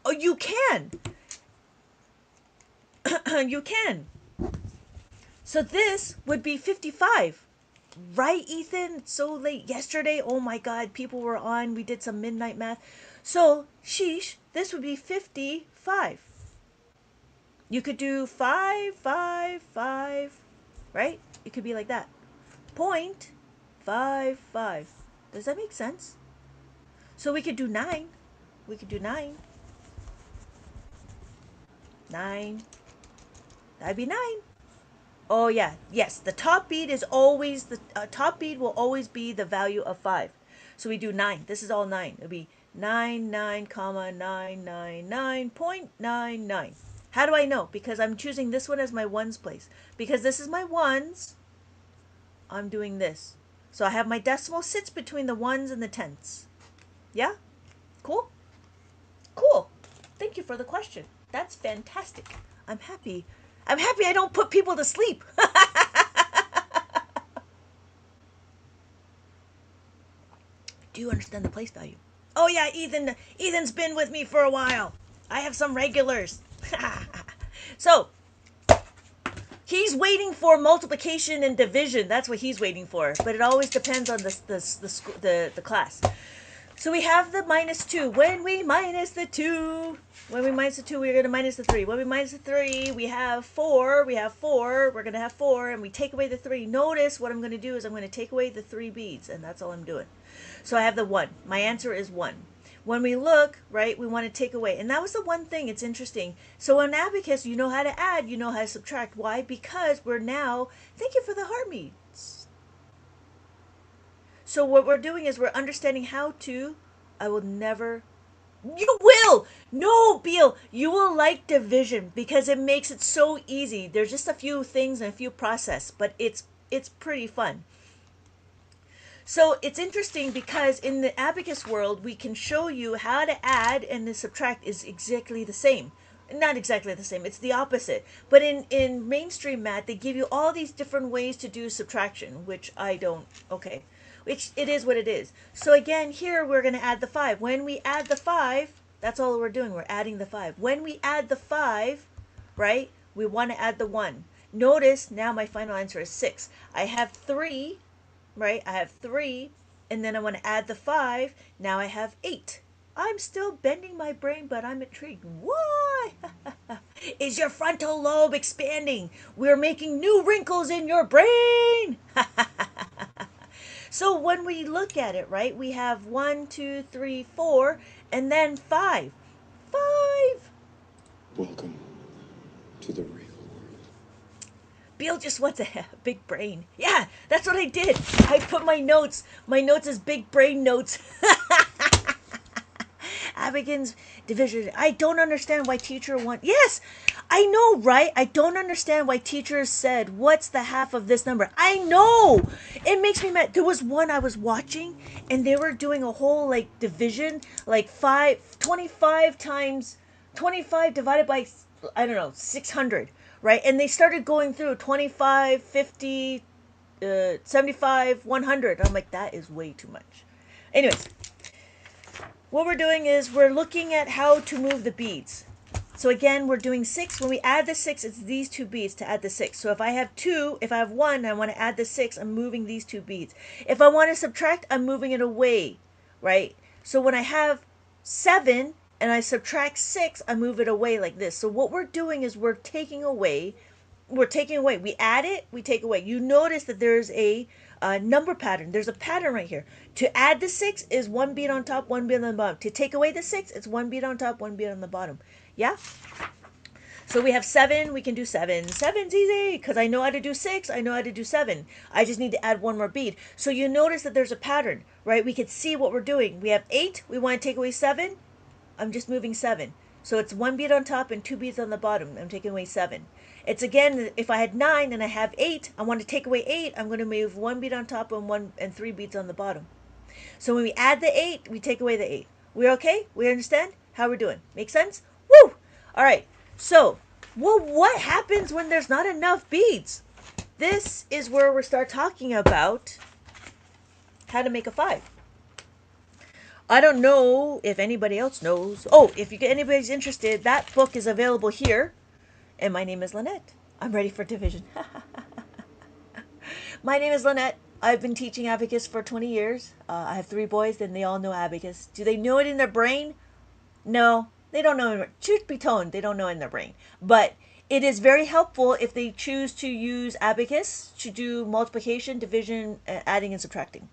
Oh, you can! You can. So this would be 55. Right, Ethan? It's so late. Yesterday, oh my God, people were on. We did some midnight math. So, sheesh, this would be 55. You could do 5, 5, 5, right? It could be like that. 0.55. Does that make sense? So we could do 9. We could do 9. 9. That'd be 9. Oh yeah, yes. The top bead is always the top bead will always be the value of 5. So we do 9. This is all 9. It'll be 9, comma 999.99. How do I know? Because I'm choosing this one as my ones place. Because this is my ones, I'm doing this. So I have my decimal sits between the ones and the tenths. Yeah? Cool? Cool. Thank you for the question. That's fantastic. I'm happy. I'm happy I don't put people to sleep. Do you understand the place value? Oh yeah, Ethan's been with me for a while. I have some regulars. So, he's waiting for multiplication and division. That's what he's waiting for. But it always depends on the class. So we have the -2. When we minus the 2, we're going to minus the 3. When we minus the 3, we have 4. We have 4. We're going to have 4. And we take away the 3. Notice what I'm going to do is I'm going to take away the 3 beads. And that's all I'm doing. So I have the 1. My answer is 1. When we look, right, we want to take away. And that was the one thing. It's interesting. So in abacus, you know how to add. You know how to subtract. Why? Because we're now, thank you for the heart meats. So what we're doing is we're understanding how to, I will never, you will! No, Beal, you will like division because it makes it so easy. There's just a few things and a few process, but it's pretty fun. So it's interesting because in the abacus world, we can show you how to add and the subtract is exactly the same. Not exactly the same, it's the opposite. But in mainstream math, they give you all these different ways to do subtraction, which I don't, okay. Which it is what it is. So again, here we're going to add the 5. When we add the 5, that's all we're doing. We're adding the 5. When we add the 5, right, we want to add the 1. Notice now my final answer is 6. I have 3, right? I have 3, and then I want to add the 5. Now I have 8. I'm still bending my brain, but I'm intrigued. Why? Is your frontal lobe expanding? We're making new wrinkles in your brain. So when we look at it, right, we have 1, 2, 3, 4, and then 5. 5. Welcome to the real world. Beal just wants a big brain. Yeah, that's what I did. I put my notes as big brain notes. Abacus division. I don't understand why teacher want. Yes, I know, right? I don't understand why teachers said, what's the half of this number? I know. It makes me mad. There was one I was watching and they were doing a whole like division, like 25 times 25 divided by, I don't know, 600, right? And they started going through 25, 50, 75, 100. I'm like, that is way too much. Anyways, what we're doing is we're looking at how to move the beads. So again, we're doing 6. When we add the 6, it's these 2 beads to add the 6. So if I have 2, if I have 1, and I want to add the 6, I'm moving these 2 beads. If I want to subtract, I'm moving it away, right? So when I have 7 and I subtract 6, I move it away like this. So what we're doing is we're taking away. We add it, we take away. You notice that there's a number pattern. There's a pattern right here. To add the 6 is 1 bead on top, 1 bead on the bottom. To take away the 6, it's 1 bead on top, 1 bead on the bottom. Yeah? So we have 7, we can do 7. 7's easy because I know how to do 6, I know how to do 7. I just need to add one more bead. So you notice that there's a pattern, right? We can see what we're doing. We have 8, we want to take away 7. I'm just moving 7. So it's 1 bead on top and 2 beads on the bottom. I'm taking away 7. It's again, if I had 9 and I have 8, I want to take away 8. I'm going to move 1 bead on top and 3 beads on the bottom. So when we add the 8, we take away the 8. We're okay? We understand how we're doing. Make sense? Woo! All right. So, well, what happens when there's not enough beads? This is where we start talking about how to make a 5. I don't know if anybody else knows. Oh, if anybody's interested, that book is available here. And my name is Lynette. I'm ready for division. My name is Lynette. I've been teaching abacus for 20 years. I have 3 boys, and they all know abacus. Do they know it in their brain? No, they don't know. Truth be told, they don't know it in their brain. But it is very helpful if they choose to use abacus to do multiplication, division, adding, and subtracting.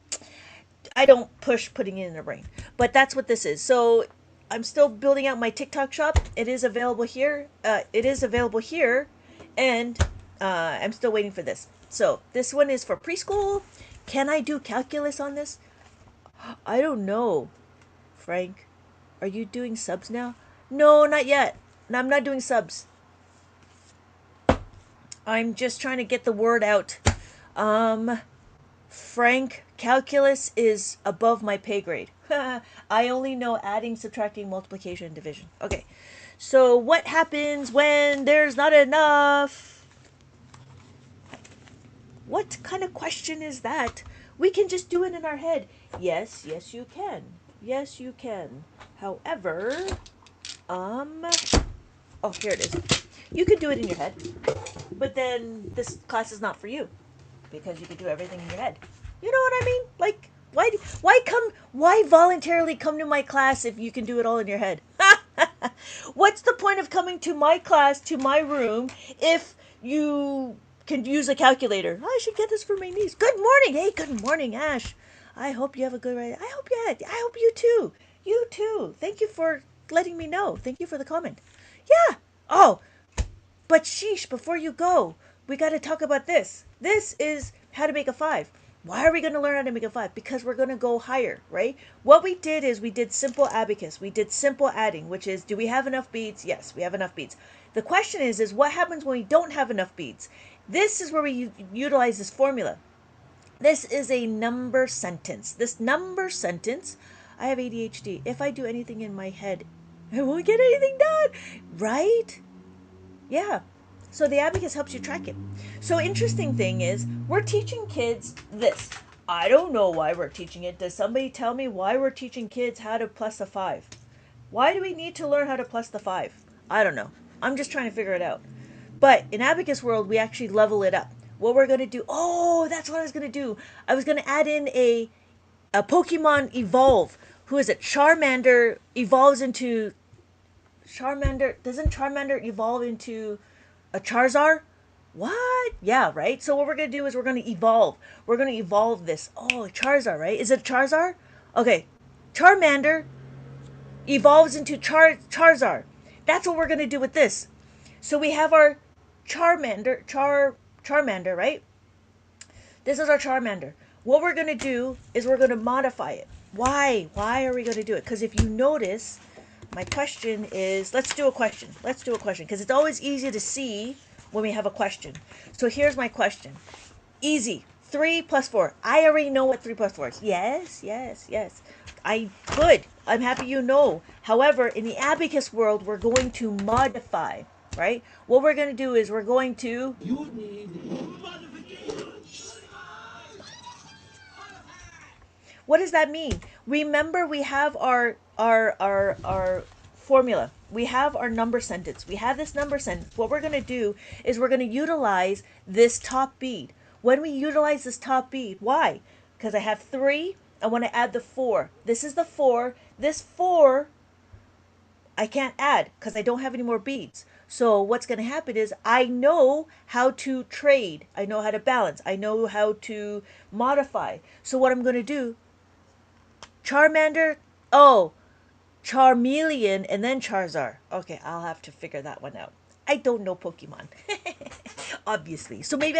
I don't push putting it in their brain, but that's what this is. So I'm still building out my TikTok shop. It is available here. And I'm still waiting for this. So this one is for preschool. Can I do calculus on this? I don't know. Frank, are you doing subs now? No, not yet. No, I'm not doing subs. I'm just trying to get the word out. Frank, calculus is above my pay grade. I only know adding, subtracting, multiplication, and division. Okay, so what happens when there's not enough? What kind of question is that? We can just do it in our head. Yes, yes you can. Yes you can. However, oh, here it is. You could do it in your head, but then this class is not for you because you could do everything in your head. You know what I mean? Like, why voluntarily come to my class if you can do it all in your head? What's the point of coming to my class, to my room, if you can use a calculator? I should get this for my niece. Good morning. Hey, good morning, Ash. I hope you have a good ride. I hope you too. You too. Thank you for letting me know. Thank you for the comment. Yeah. Oh, but sheesh, before you go, we got to talk about this. This is how to make a 5. Why are we going to learn how to make a 5? Because we're going to go higher, right? What we did is we did simple abacus. We did simple adding, which is, do we have enough beads? Yes, we have enough beads. The question is what happens when we don't have enough beads? This is where we utilize this formula. This is a number sentence. This number sentence, I have ADHD. If I do anything in my head, I won't get anything done, right? Yeah. So the abacus helps you track it. So interesting thing is, we're teaching kids this. I don't know why we're teaching it. Does somebody tell me why we're teaching kids how to plus a 5? Why do we need to learn how to plus the 5? I don't know. I'm just trying to figure it out. But in abacus world, we actually level it up. What we're going to do, oh, that's what I was going to do. I was going to add in a Pokemon evolve. Who is it? Charmander evolves into... Doesn't Charmander evolve into a Charizard? What? Yeah, right? So what we're going to do is we're going to evolve. We're going to evolve this. Oh, Charizard, right? Is it Charizard? Okay. Charmander evolves into Charizard. That's what we're going to do with this. So we have our Charmander, right? This is our Charmander. What we're going to do is we're going to modify it. Why? Why are we going to do it? Because if you notice, my question is, let's do a question. Let's do a question because it's always easy to see when we have a question. So here's my question. Easy. 3 plus 4. I already know what 3 plus 4 is. Yes, yes, yes. Good. I'm happy you know. However, in the abacus world, we're going to modify, right? What we're going to do is we're going to... You need modification. What does that mean? Remember, we have our formula. We have our number sentence. We have this number sentence. What we're going to do is we're going to utilize this top bead. When we utilize this top bead, why? Because I have 3. I want to add the 4. This is the 4. This 4, I can't add because I don't have any more beads. So what's going to happen is I know how to trade. I know how to balance. I know how to modify. So what I'm going to do, Charmander, oh, Charmeleon, and then Charizard. Okay, I'll have to figure that one out. I don't know Pokemon. Obviously. So maybe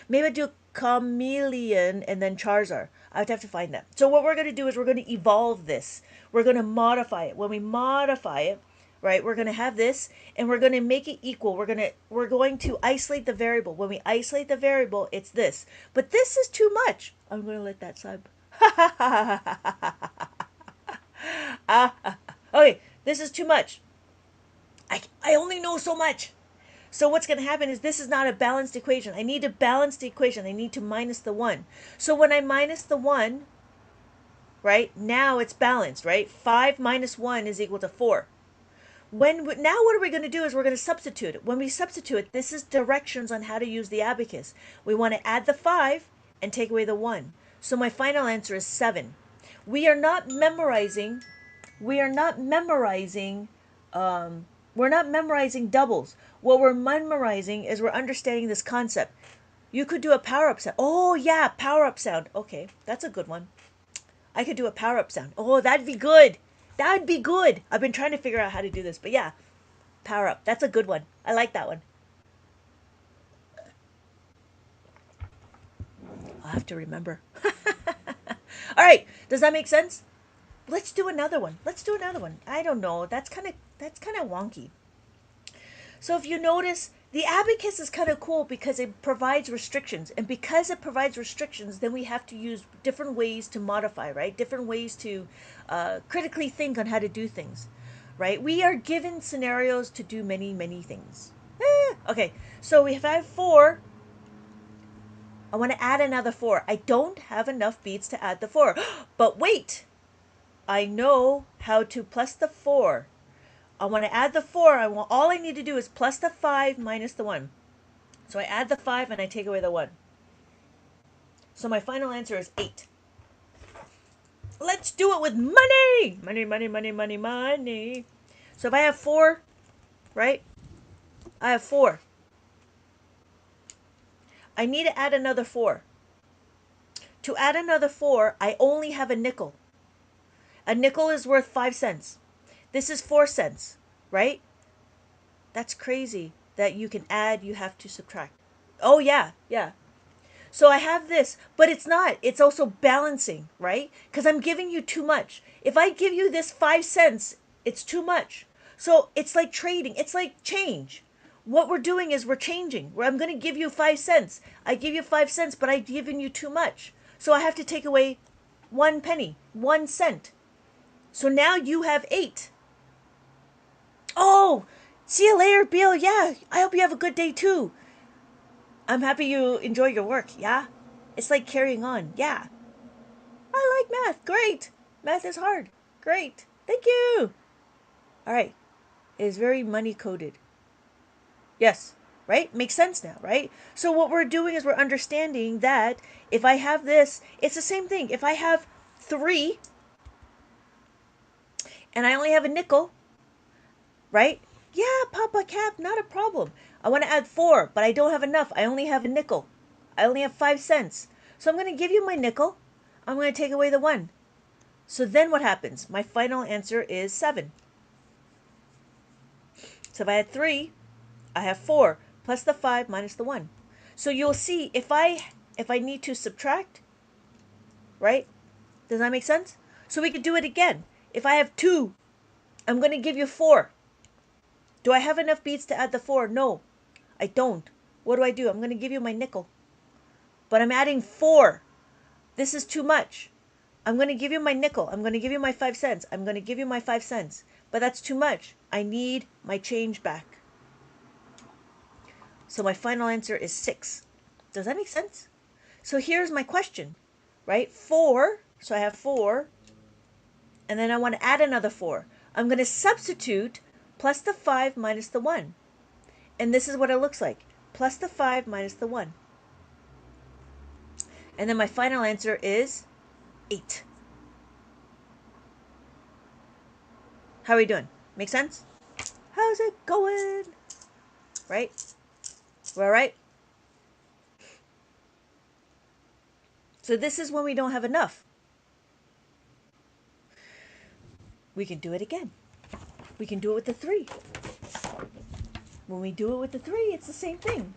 maybe I do Chameleon and then Charizard. I'd have to find that. So what we're going to do is we're going to evolve this. We're going to modify it. When we modify it, right, we're going to have this and we're going to make it equal. We're going to isolate the variable. When we isolate the variable, it's this. But this is too much. I'm going to let that sub. Okay, this is too much. I only know so much. So what's going to happen is this is not a balanced equation. I need to balance the equation. I need to minus the 1. So when I minus the 1, right, now it's balanced, right? 5 minus 1 is equal to 4. Now what are we going to do is we're going to substitute it. When we substitute it, this is directions on how to use the abacus. We want to add the 5 and take away the 1. So my final answer is 7. We are not memorizing we're not memorizing doubles. What we're memorizing is we're understanding this concept. You could do a power-up sound. Oh, yeah, power-up sound. Okay, that's a good one. I could do a power-up sound. Oh, that'd be good. That'd be good. I've been trying to figure out how to do this. But yeah, power-up. That's a good one. I like that one. I'll have to remember. All right, does that make sense? Let's do another one. I don't know. That's kind of wonky. So if you notice, the abacus is kind of cool because it provides restrictions. And because it provides restrictions, then we have to use different ways to modify, right? Different ways to critically think on how to do things, right? We are given scenarios to do many, many things. Okay, so if I have 4, I want to add another 4. I don't have enough beads to add the 4. But wait, I know how to plus the 4. I want to add the 4. All I need to do is plus the 5 minus the 1. So I add the 5 and I take away the 1. So my final answer is 8. Let's do it with money. Money, money, money, money, money. So if I have 4, right? I have 4. I need to add another 4. To add another 4, I only have a nickel. A nickel is worth 5 cents. This is 4 cents, right? That's crazy that you can add, you have to subtract. Oh, yeah, yeah. So I have this, but it's not. It's also balancing, right? Because I'm giving you too much. If I give you this 5 cents, it's too much. So it's like trading. It's like change. What we're doing is we're changing. I'm going to give you 5 cents. I give you 5 cents, but I've given you too much. So I have to take away 1 penny, 1 cent. So now you have 8. Oh, see you later, Bill. Yeah, I hope you have a good day too. I'm happy you enjoy your work. Yeah, it's like carrying on. Yeah, I like math. Great. Math is hard. Great. Thank you. All right. It is very money coded. Yes. Right? Makes sense now, right? So what we're doing is we're understanding that if I have this, it's the same thing. If I have 3 and I only have a nickel, right? Yeah, Papa Cap, not a problem. I want to add 4, but I don't have enough. I only have a nickel. I only have 5 cents. So I'm going to give you my nickel. I'm going to take away the 1. So then what happens? My final answer is 7. So if I had 3, I have 4 plus the 5 minus the 1. So you'll see if I need to subtract, right? Does that make sense? So we could do it again. If I have 2, I'm going to give you 4. Do I have enough beads to add the 4? No, I don't. What do? I'm going to give you my nickel. But I'm adding 4. This is too much. I'm going to give you my nickel. I'm going to give you my 5 cents. I'm going to give you my 5 cents. But that's too much. I need my change back. So my final answer is 6. Does that make sense? So here's my question, right? 4. So I have 4. And then I want to add another 4. I'm going to substitute plus the 5 minus the 1. And this is what it looks like. Plus the 5 minus the 1. And then my final answer is 8. How are we doing? Make sense? How's it going? Right? We're all right? So this is when we don't have enough. We can do it again. We can do it with the 3. when we do it with the 3, it's the same thing.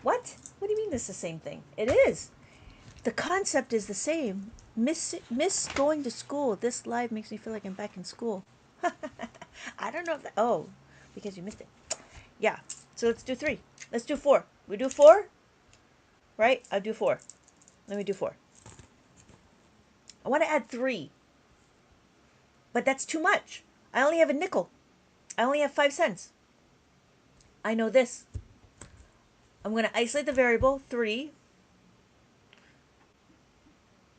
What? What do you mean it's the same thing? It is. The concept is the same. Miss going to school. This live makes me feel like I'm back in school. I don't know if that, oh, because you missed it. Yeah. So let's do 3. Let's do 4. We do 4? Right? I'll do 4. Let me do 4. I want to add 3. But that's too much. I only have a nickel. I only have 5 cents. I know this. I'm going to isolate the variable 3.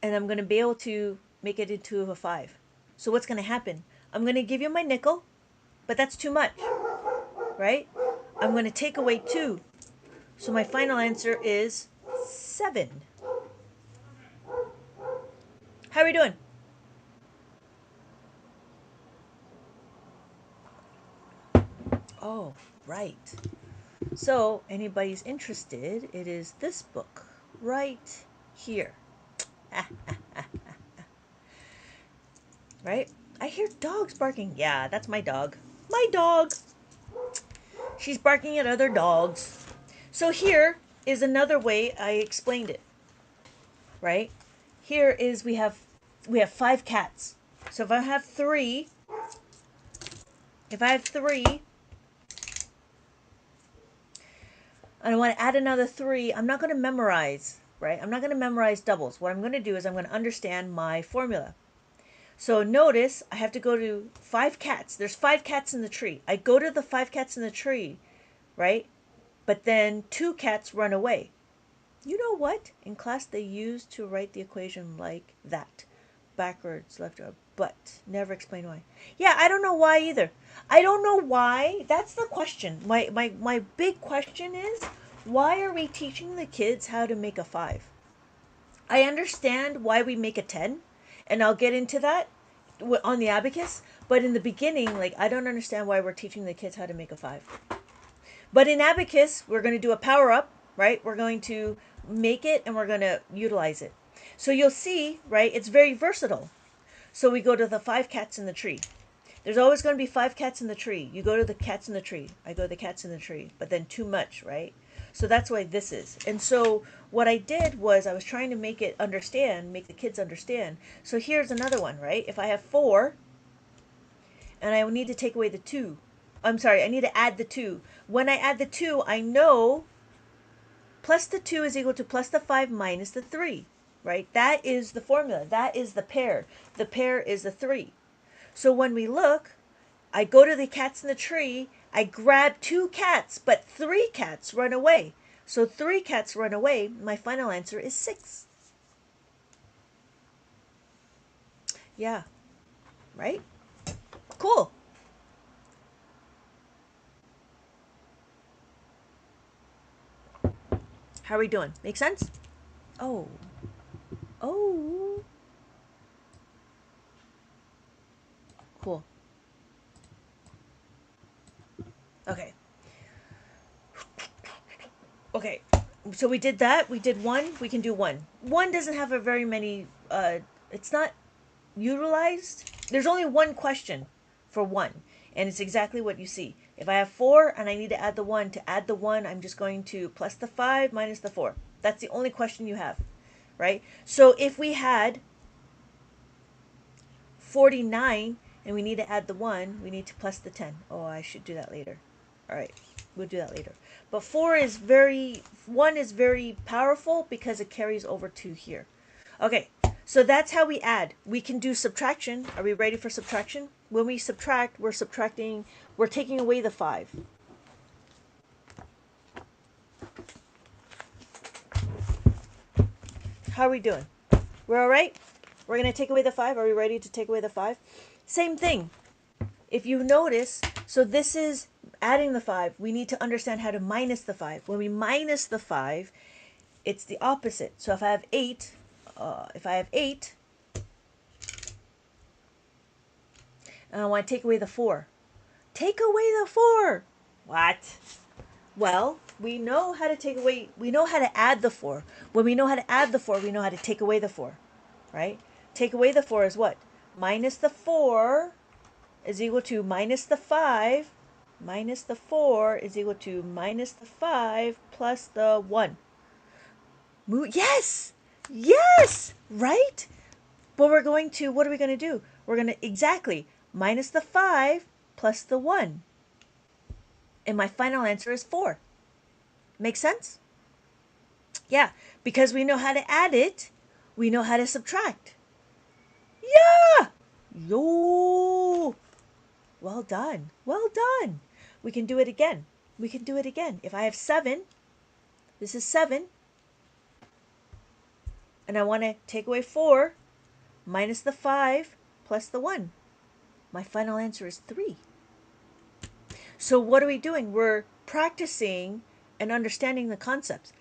And I'm going to be able to make it into a 5. So what's going to happen? I'm going to give you my nickel, but that's too much, right? I'm going to take away 2. So my final answer is 7. How are we doing? Oh, right. So anybody's interested, it is this book right here. Right? I hear dogs barking. Yeah, that's my dog. My dog. She's barking at other dogs. So here is another way I explained it. Right? Here is we have 5 cats. So if I have 3, and I want to add another 3, I'm not going to memorize, right? I'm not going to memorize doubles. What I'm going to do is I'm going to understand my formula. So notice I have to go to 5 cats. There's 5 cats in the tree. I go to the 5 cats in the tree, right? But then 2 cats run away. You know what? In class they used to write the equation like that. Backwards, left, or but. Never explain why. Yeah, I don't know why either. I don't know why. That's the question. My big question is, why are we teaching the kids how to make a 5? I understand why we make a 10, and I'll get into that on the abacus, but in the beginning, like, I don't understand why we're teaching the kids how to make a 5. But in abacus, we're going to do a power up, right? We're going to make it and we're going to utilize it. So you'll see, right, it's very versatile. So we go to the 5 cats in the tree. There's always going to be 5 cats in the tree. You go to the cats in the tree. I go to the cats in the tree, but then too much, right? So that's why this is. And so what I did was I was trying to make it understand, make the kids understand. So here's another one, right? If I have 4 and I need to take away the 2, I'm sorry, I need to add the 2. When I add the 2, I know plus the 2 is equal to plus the 5 minus the 3, right? That is the formula. That is the pair. The pair is the 3. So when we look, I go to the cats in the tree, I grab 2 cats, but 3 cats run away. So 3 cats run away. My final answer is 6. Yeah. Right? Cool. How are we doing? Make sense? Oh. Oh. Cool. Okay. Okay. So we did that. We did 1. We can do 1. 1 doesn't have a very many, it's not utilized. There's only 1 question for 1. And it's exactly what you see. If I have 4 and I need to add the 1, to add the 1, I'm just going to plus the 5 minus the 4. That's the only question you have, right? So if we had 49 and we need to add the 1, we need to plus the 10. Oh, I should do that later. All right, we'll do that later. But 1 is very powerful because it carries over to here. Okay, so that's how we add. We can do subtraction. Are we ready for subtraction? When we subtract, we're taking away the 5. How are we doing? We're all right? We're going to take away the 5. Are we ready to take away the 5? Same thing. If you notice, so this is adding the 5. We need to understand how to minus the 5. When we minus the 5, it's the opposite. So if I have 8, and I want to take away the 4. Take away the 4. What? Well, we know how to take away, we know how to add the 4. When we know how to add the 4, we know how to take away the 4, right? Take away the 4 is what? Minus the 4 is equal to minus the 5 minus the 4 is equal to minus the 5 plus the 1. Yes! Yes! Right? But we're going to, what are we going to do? We're going to, exactly, minus the 5 plus the 1. And my final answer is 4. Make sense? Yeah, because we know how to add it, we know how to subtract. Yeah! Yo! Well done. Well done. We can do it again. We can do it again. If I have 7, this is 7, and I want to take away 4, minus the 5 plus the 1. My final answer is 3. So what are we doing? We're practicing and understanding the concepts.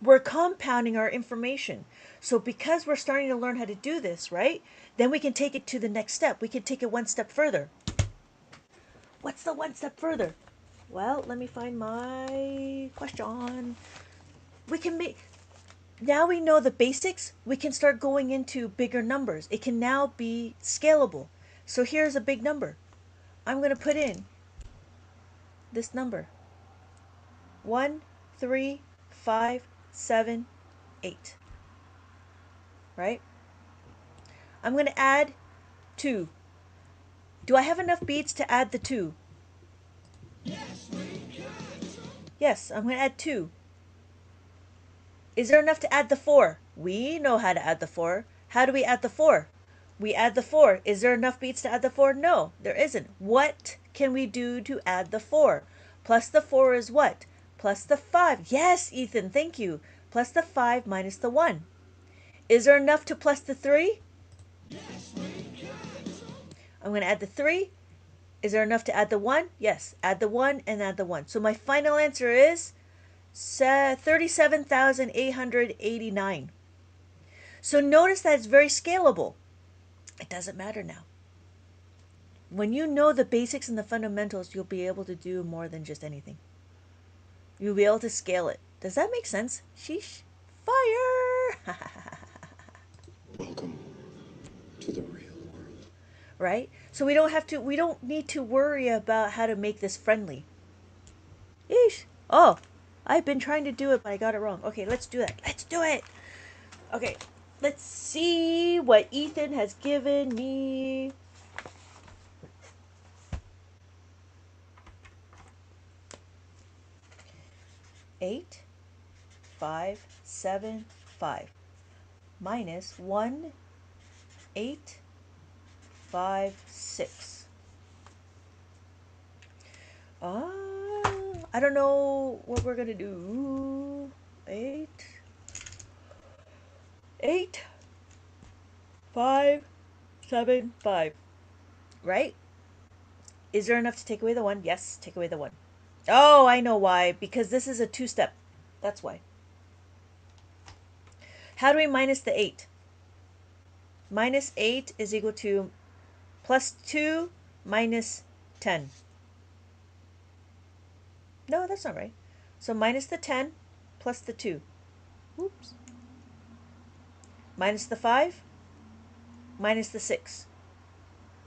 We're compounding our information. So because we're starting to learn how to do this, right? Then we can take it to the next step. We can take it one step further. What's the one step further? Well, let me find my question. We can make, now we know the basics, we can start going into bigger numbers. It can now be scalable. So here's a big number. I'm going to put in this number. 1, 3, 5, 7, 8. Right? I'm going to add 2. Do I have enough beads to add the 2? Yes, I'm going to add 2. Is there enough to add the 4? We know how to add the 4. How do we add the 4? We add the 4. Is there enough beads to add the 4? No, there isn't. What can we do to add the 4? Plus the 4 is what? Plus the 5. Yes, Ethan, thank you. Plus the 5 minus the 1. Is there enough to plus the 3? I'm going to add the 3. Is there enough to add the 1? Yes, add the 1 and add the 1. So my final answer is 37,889. So notice that it's very scalable. It doesn't matter now. When you know the basics and the fundamentals, you'll be able to do more than just anything. You'll be able to scale it. Does that make sense? Sheesh. Fire! Welcome to the real world. Right? So we don't need to worry about how to make this friendly. Yeesh. Oh, I've been trying to do it, but I got it wrong. Okay, let's do that. Let's do it. Okay, let's see what Ethan has given me. Eight, 5, 7, 5 minus 1, 8, 5, 6. I don't know what we're gonna do. 8, 8, 5, 7, 5. Right? Is there enough to take away the 1? Yes, take away the 1. Oh, I know why. Because this is a 2-step. That's why. How do we minus the 8? Minus 8 is equal to plus 2 minus 10. No, that's not right. So minus the 10 plus the 2. Oops. Minus the 5 minus the 6.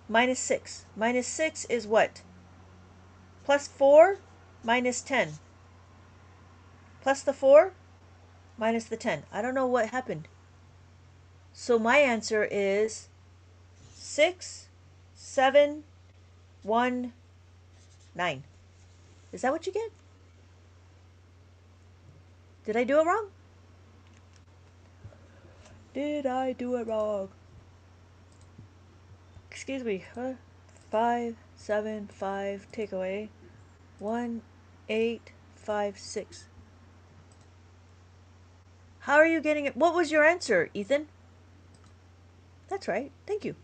Minus 6. Minus 6 is what? Plus 4 minus 10. Plus the 4 minus the 10. I don't know what happened. So my answer is 6, 7, 1, 9. Is that what you get? Did I do it wrong? Did I do it wrong? Excuse me. 5, 7, 5, take away. 1, 8, 5, 6. How are you getting it? What was your answer, Ethan? That's right. Thank you.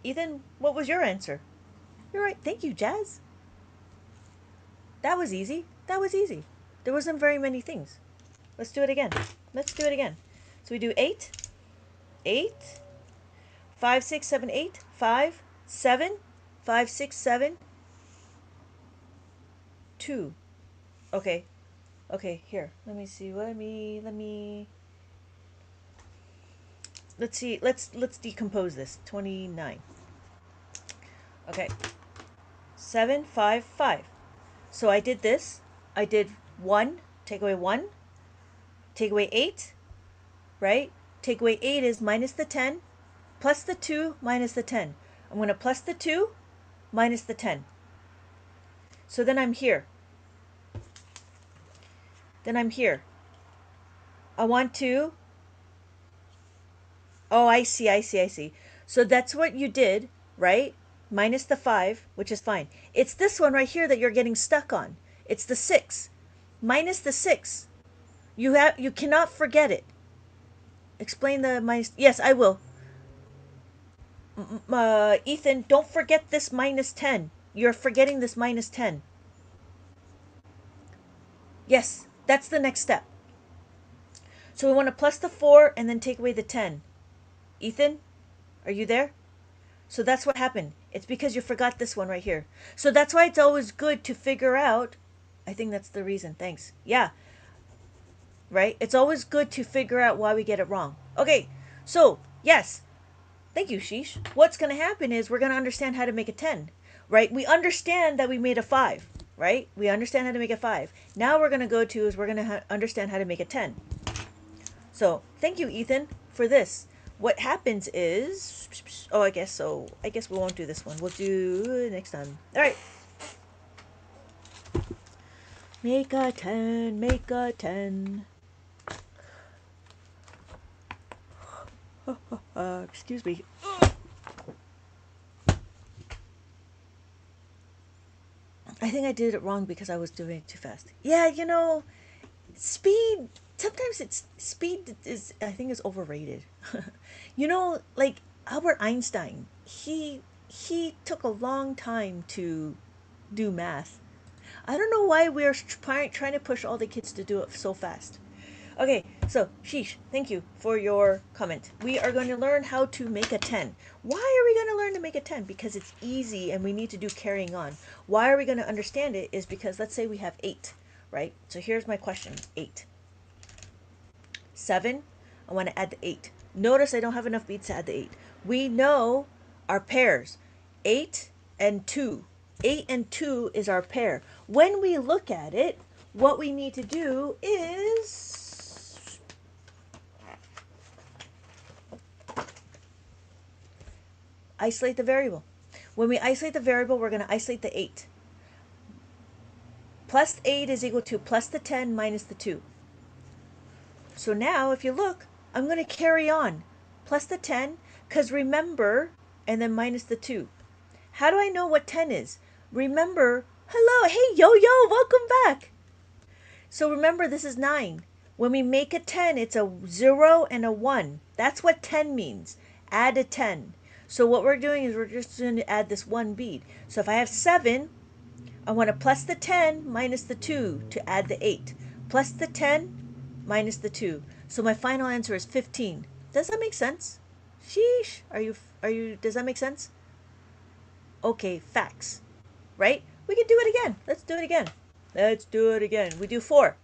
Ethan, what was your answer? You're right. Thank you, Jazz. That was easy. That was easy. There wasn't very many things. Let's do it again. Let's do it again. So we do 8, 8, 5, 6, 7, 8, 5, 7, 5, 6, 7, 2. Okay. Okay, here. Let me see. Let's see. Let's decompose this. 29. Okay. 7, 5, 5. So I did this. I did 1, take away 1, take away 8, right? Take away 8 is minus the 10, plus the 2, minus the 10. I'm going to plus the 2, minus the 10. So then I'm here. Then I'm here. I want to... Oh, I see, I see, I see. So that's what you did, right? Minus the 5, which is fine. It's this one right here that you're getting stuck on. It's the 6. Minus the 6. You cannot forget it. Explain the minus. Yes, I will. Ethan, don't forget this minus 10. You're forgetting this minus 10. Yes, that's the next step. So we want to plus the 4 and then take away the 10. Ethan, are you there? So that's what happened. It's because you forgot this one right here. So that's why it's always good to figure out. I think that's the reason. Thanks. Yeah. Right? It's always good to figure out why we get it wrong. Okay. So, yes. Thank you, Sheesh. What's going to happen is we're going to understand how to make a 10. Right? We understand that we made a 5. Right? We understand how to make a 5. Now we're going to go to is we're going to understand how to make a 10. So, thank you, Ethan, for this. What happens is, oh, I guess so. I guess we won't do this one. We'll do next time. All right. Make a 10, make a 10. Excuse me. I think I did it wrong because I was doing it too fast. Yeah, you know, speed, sometimes speed is, I think, is overrated. You know, like Albert Einstein, he took a long time to do math. I don't know why we're trying to push all the kids to do it so fast. Okay, so Sheesh, thank you for your comment. We are going to learn how to make a 10. Why are we going to learn to make a 10? Because it's easy and we need to do carrying on. Why are we going to understand it is because let's say we have 8, right? So here's my question, 8. 7, I want to add the 8. Notice I don't have enough beads to add the 8. We know our pairs, 8 and 2. 8 and 2 is our pair. When we look at it, what we need to do is isolate the variable. When we isolate the variable, we're going to isolate the 8. Plus 8 is equal to plus the 10 minus the 2. So now, if you look, I'm going to carry on. Plus the 10, because remember, and then minus the 2. How do I know what 10 is? Remember, hello, hey, yo, welcome back. So remember, this is 9. When we make a 10, it's a 0 and a 1. That's what 10 means. Add a 10. So what we're doing is we're just going to add this one bead. So if I have 7, I want to plus the 10 minus the 2 to add the 8. Plus the 10 minus the 2. So my final answer is 15. Does that make sense? Sheesh. Does that make sense? Okay, facts. Right? We can do it again. Let's do it again. Let's do it again. We do 4.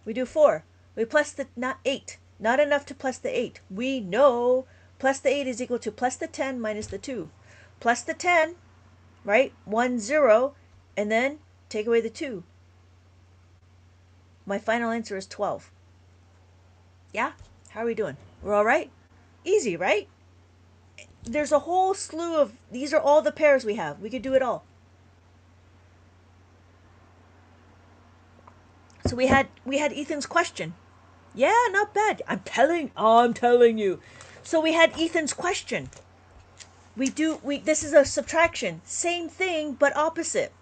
We do 4. We plus the 8. Not enough to plus the 8. We know plus the 8 is equal to plus the 10 minus the 2. Plus the 10, right? 1, 0, and then take away the 2. My final answer is 12. Yeah? How are we doing? We're all right? Easy, right? There's a whole slew of, these are all the pairs we have. We could do it all. So we had Ethan's question. Yeah, not bad. I'm telling you. So we had Ethan's question. This is a subtraction. Same thing, but opposite.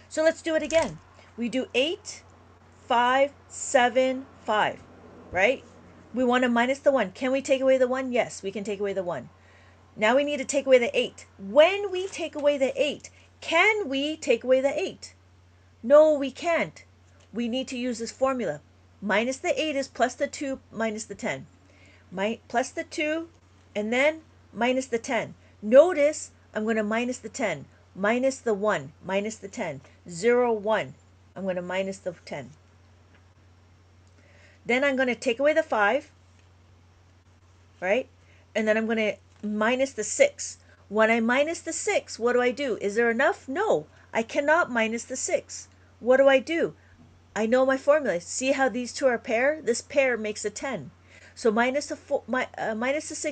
So let's do it again. We do 8, 5, 7, 5, right? We want to minus the 1. Can we take away the 1? Yes, we can take away the 1. Now we need to take away the 8. When we take away the 8, can we take away the 8? No, we can't. We need to use this formula. Minus the 8 is plus the 2 minus the 10. Plus the 2 and then minus the 10. Notice I'm going to minus the 10. Minus the 1. Minus the 10. 0, 1. I'm going to minus the 10. Then I'm going to take away the 5. Right? And then I'm going to minus the 6. When I minus the 6, what do? Is there enough? No, I cannot minus the 6. What do? I know my formula. See how these two are a pair? This pair makes a 10. So minus the 6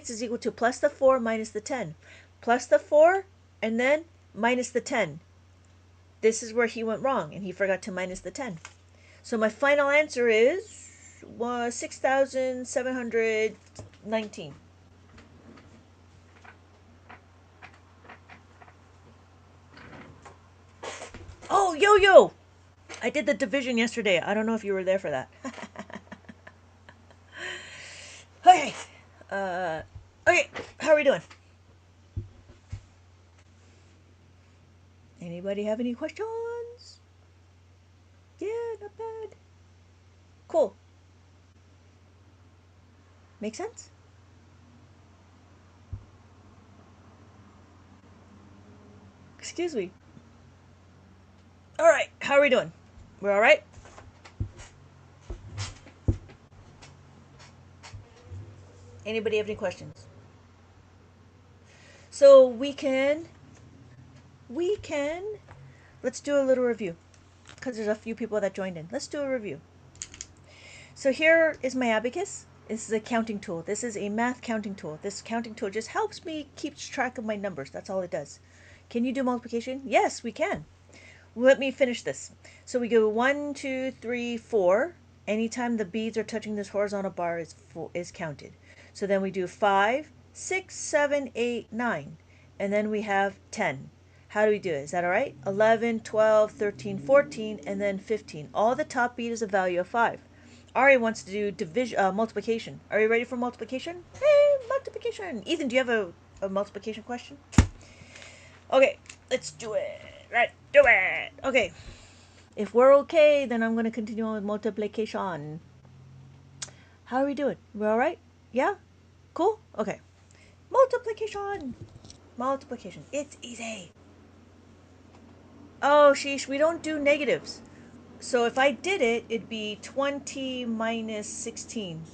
is equal to plus the 4 minus the 10. Plus the 4 and then minus the 10. This is where he went wrong, and he forgot to minus the 10. So my final answer is 6,719. Oh, yo! I did the division yesterday. I don't know if you were there for that. Okay. Okay, how are we doing? Anybody have any questions? Yeah, not bad. Cool. Make sense? Excuse me. Alright, how are we doing? We're alright? Anybody have any questions? So we can, let's do a little review. Because there's a few people that joined in. Let's do a review. So here is my abacus. This is a counting tool. This is a math counting tool. This counting tool just helps me keep track of my numbers. That's all it does. Can you do multiplication? Yes, we can. Let me finish this. So we go 1, 2, 3, 4. Anytime the beads are touching this horizontal bar is counted. So then we do 5, 6, 7, 8, 9. And then we have 10. How do we do it? Is that all right? 11, 12, 13, 14, and then 15. All the top beat is a value of 5. Ari wants to do multiplication. Are you ready for multiplication? Hey, multiplication. Ethan, do you have a multiplication question? Okay, let's do it. Let's do it. Okay. If we're okay, then I'm going to continue on with multiplication. How are we doing? We're all right? Yeah? Cool? Okay. Multiplication. Multiplication. It's easy. Oh, sheesh, we don't do negatives. So if I did it, it'd be 20 minus 16,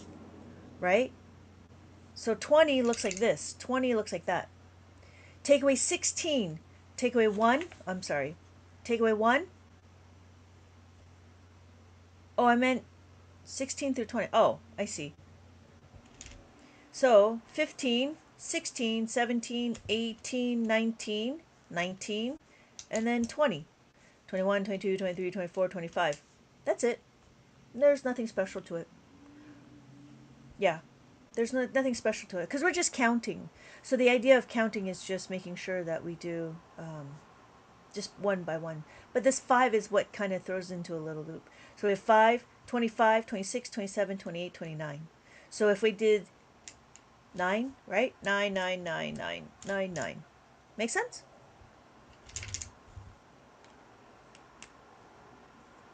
right? So 20 looks like this. 20 looks like that. Take away 16. Take away 1. I'm sorry. Take away 1. Oh, I meant 16 through 20. Oh, I see. So 15, 16, 17, 18, 19, 19, and then 20. 21, 22, 23, 24, 25. That's it. There's nothing special to it. Yeah. There's nothing special to it because we're just counting. So the idea of counting is just making sure that we do just one by one. But this 5 is what kind of throws into a little loop. So we have 5, 25, 26, 27, 28, 29. So if we did 9, right? 9, 9, 9, 9, 9, 9. Make sense?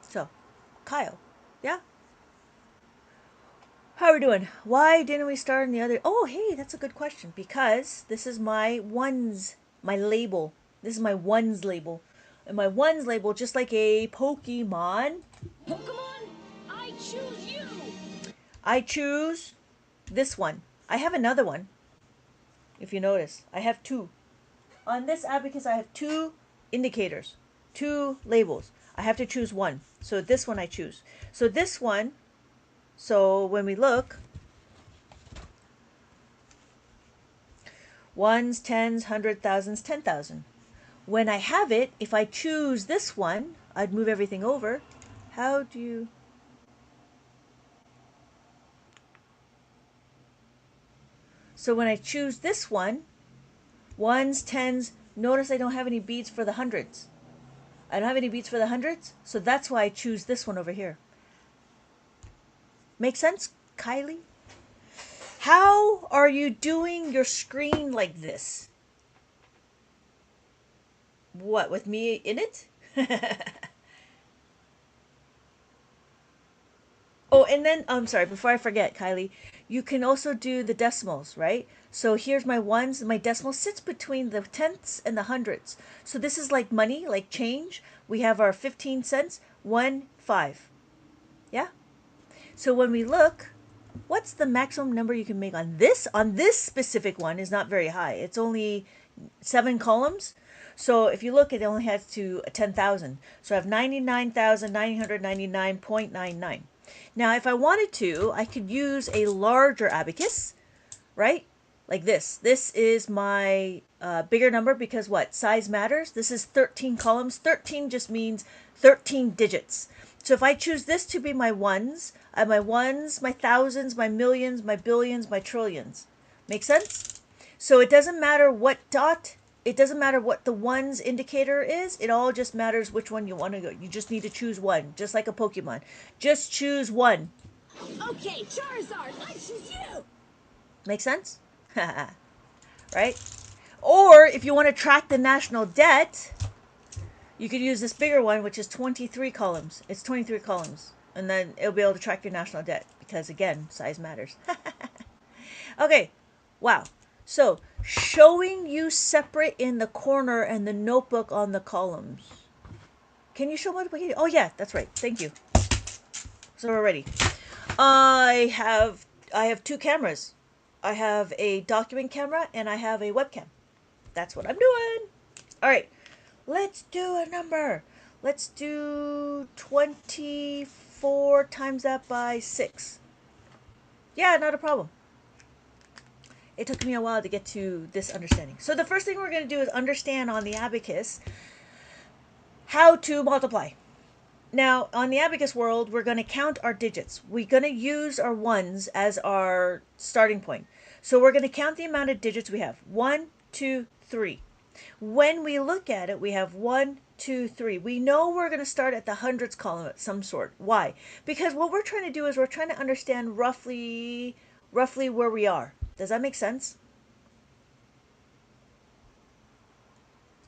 So, Kyle, yeah? How are we doing? Why didn't we start in the other? Oh, hey, that's a good question. Because this is my ones, my label. This is my ones label. And my ones label, just like a Pokemon. Pokemon, I choose you! I choose this one. I have another one. If you notice, I have 2. On this abacus, I have 2 indicators, 2 labels. I have to choose one. So this one I choose. So this one, so when we look, ones, tens, 100,000s, 10,000. When I have it, if I choose this one, I'd move everything over. How do you... So when I choose this one, ones, tens, notice I don't have any beads for the hundreds. I don't have any beads for the hundreds, so that's why I choose this one over here. Make sense, Kylie? How are you doing your screen like this? What, with me in it? Oh, and then, I'm sorry, before I forget, Kylie, you can also do the decimals, right? So here's my ones. My decimal sits between the tenths and the hundreds. So this is like money, like change. We have our 15 cents, 1, 5. Yeah? So when we look, what's the maximum number you can make on this? On this specific one is not very high. It's only 7 columns. So if you look, it only has to 10,000. So I have 99,999.99. Now, if I wanted to, I could use a larger abacus, right? Like this. This is my bigger number because what? Size matters. This is 13 columns. 13 just means 13 digits. So if I choose this to be my ones, I have my ones, my thousands, my millions, my billions, my trillions. Make sense? So it doesn't matter what dot, it doesn't matter what the ones indicator is. It all just matters which one you want to go. You just need to choose one, just like a Pokemon. Just choose one. Okay, Charizard, I choose you. Make sense? Right? Or if you want to track the national debt, you could use this bigger one, which is 23 columns. It's 23 columns. And then it'll be able to track your national debt because, again, size matters. Okay. Wow. So, showing you separate in the corner and the notebook on the columns. Can you show multiplication? Oh, yeah, that's right. Thank you. So we're ready. I have 2 cameras. I have a document camera and I have a webcam. That's what I'm doing. All right. Let's do a number. Let's do 24 times that by 6. Yeah, not a problem. It took me a while to get to this understanding. So the first thing we're going to do is understand on the abacus how to multiply. Now, on the abacus world, we're going to count our digits. We're going to use our ones as our starting point. So we're going to count the amount of digits we have. 1, 2, 3. When we look at it, we have 1, 2, 3. We know we're going to start at the hundreds column of some sort. Why? Because what we're trying to do is we're trying to understand roughly where we are. Does that make sense?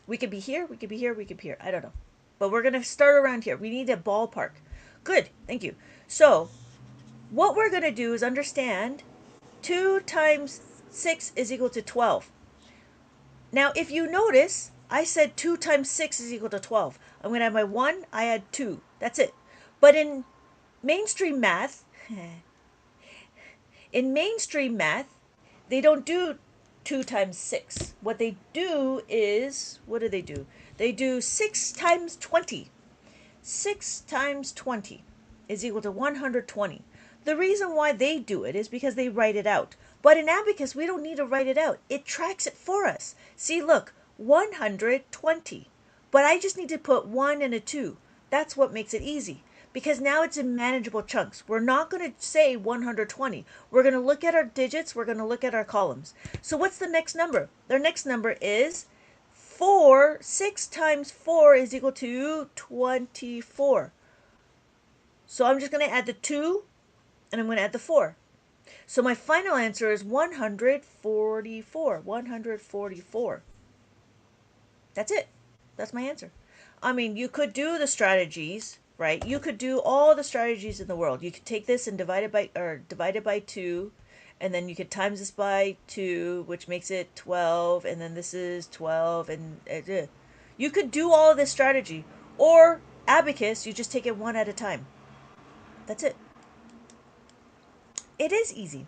We could be here, we could be here, we could be here. I don't know. But we're going to start around here. We need a ballpark. Good. Thank you. So, what we're going to do is understand 2 times 6 is equal to 12. Now, if you notice, I said 2 times 6 is equal to 12. I'm going to have my 1, I add 2. That's it. But in mainstream math, they don't do 2 times 6. What they do is, what do? They do 6 times 20. 6 times 20 is equal to 120. The reason why they do it is because they write it out. But in abacus, we don't need to write it out. It tracks it for us. See, look, 120. But I just need to put 1 and a 2. That's what makes it easy. Because now it's in manageable chunks. We're not going to say 120. We're going to look at our digits. We're going to look at our columns. So what's the next number? Their next number is 4. 6 times 4 is equal to 24. So I'm just going to add the 2 and I'm going to add the 4. So my final answer is 144. 144. That's it. That's my answer. I mean, you could do the strategies, right? You could do all the strategies in the world. You could take this and divide it by 2, and then you could times this by 2, which makes it 12, and then this is 12, and you could do all this strategy. Or abacus, you just take it one at a time. That's it. It is easy.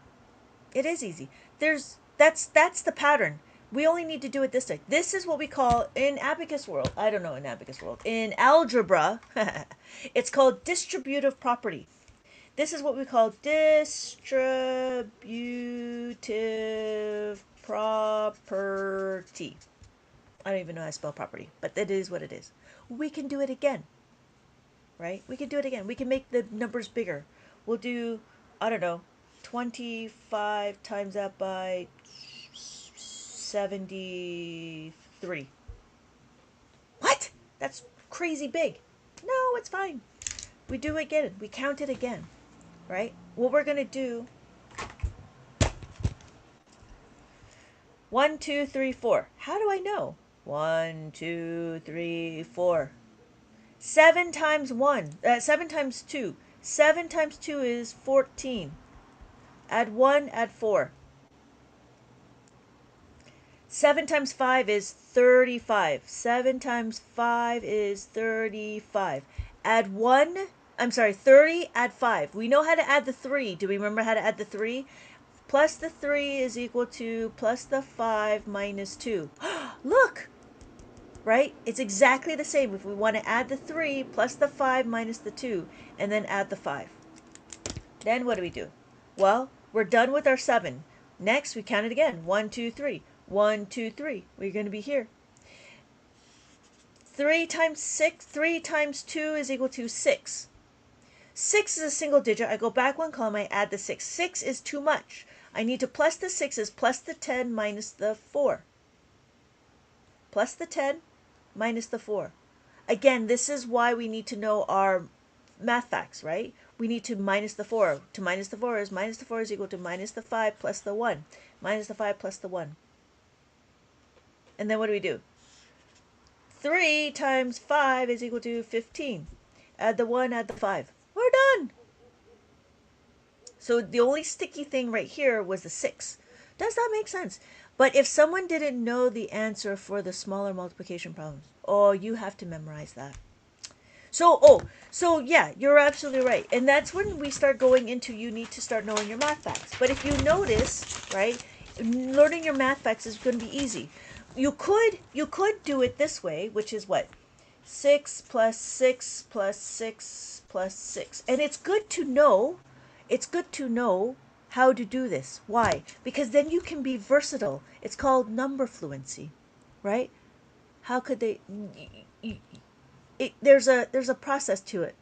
It is easy. That's the pattern. We only need to do it this way. This is what we call in abacus world. I don't know in abacus world. In algebra, it's called distributive property. This is what we call distributive property. I don't even know how to spell property, but that is what it is. We can do it again, right? We can do it again. We can make the numbers bigger. We'll do, I don't know, 25 times that by 73. What? That's crazy big. No, it's fine. We do it again. We count it again, right? What we're going to do, 1, 2, 3, 4. How do I know? 1, 2, 3, 4. 7 times 7 times 2. 7 times 2 is 14. Add 1, add 4. 7 times 5 is 35. 7 times 5 is 35. Add 30, add 5. We know how to add the 3. Do we remember how to add the 3? plus the 3 is equal to plus the 5 minus 2. Look, right? It's exactly the same. If we want to add the 3 plus the 5 minus the 2 and then add the 5. Then what do we do? Well, we're done with our 7. Next, we count it again. 1, 2, 3. 1, 2, 3. We're going to be here. 3 times 6, 3 times 2 is equal to 6. 6 is a single digit. I go back one column, I add the 6. 6 is too much. I need to plus the 6's plus the 10 minus the 4. Plus the 10 minus the 4. Again, this is why we need to know our math facts, right? We need to minus the 4. To minus the 4 is equal to minus the 5 plus the 1. Minus the 5 plus the 1. And then what do we do? 3 times 5 is equal to 15. Add the 1, add the 5. We're done. So the only sticky thing right here was the 6. Does that make sense? But if someone didn't know the answer for the smaller multiplication problems, oh, you have to memorize that. So yeah, you're absolutely right. And that's when we start going into you need to start knowing your math facts. But if you notice, right, learning your math facts is going to be easy. You could do it this way, which is what? 6 plus 6 plus 6 plus 6. And it's good to know how to do this. Why? Because then you can be versatile. It's called number fluency, right? How could they there's a process to it,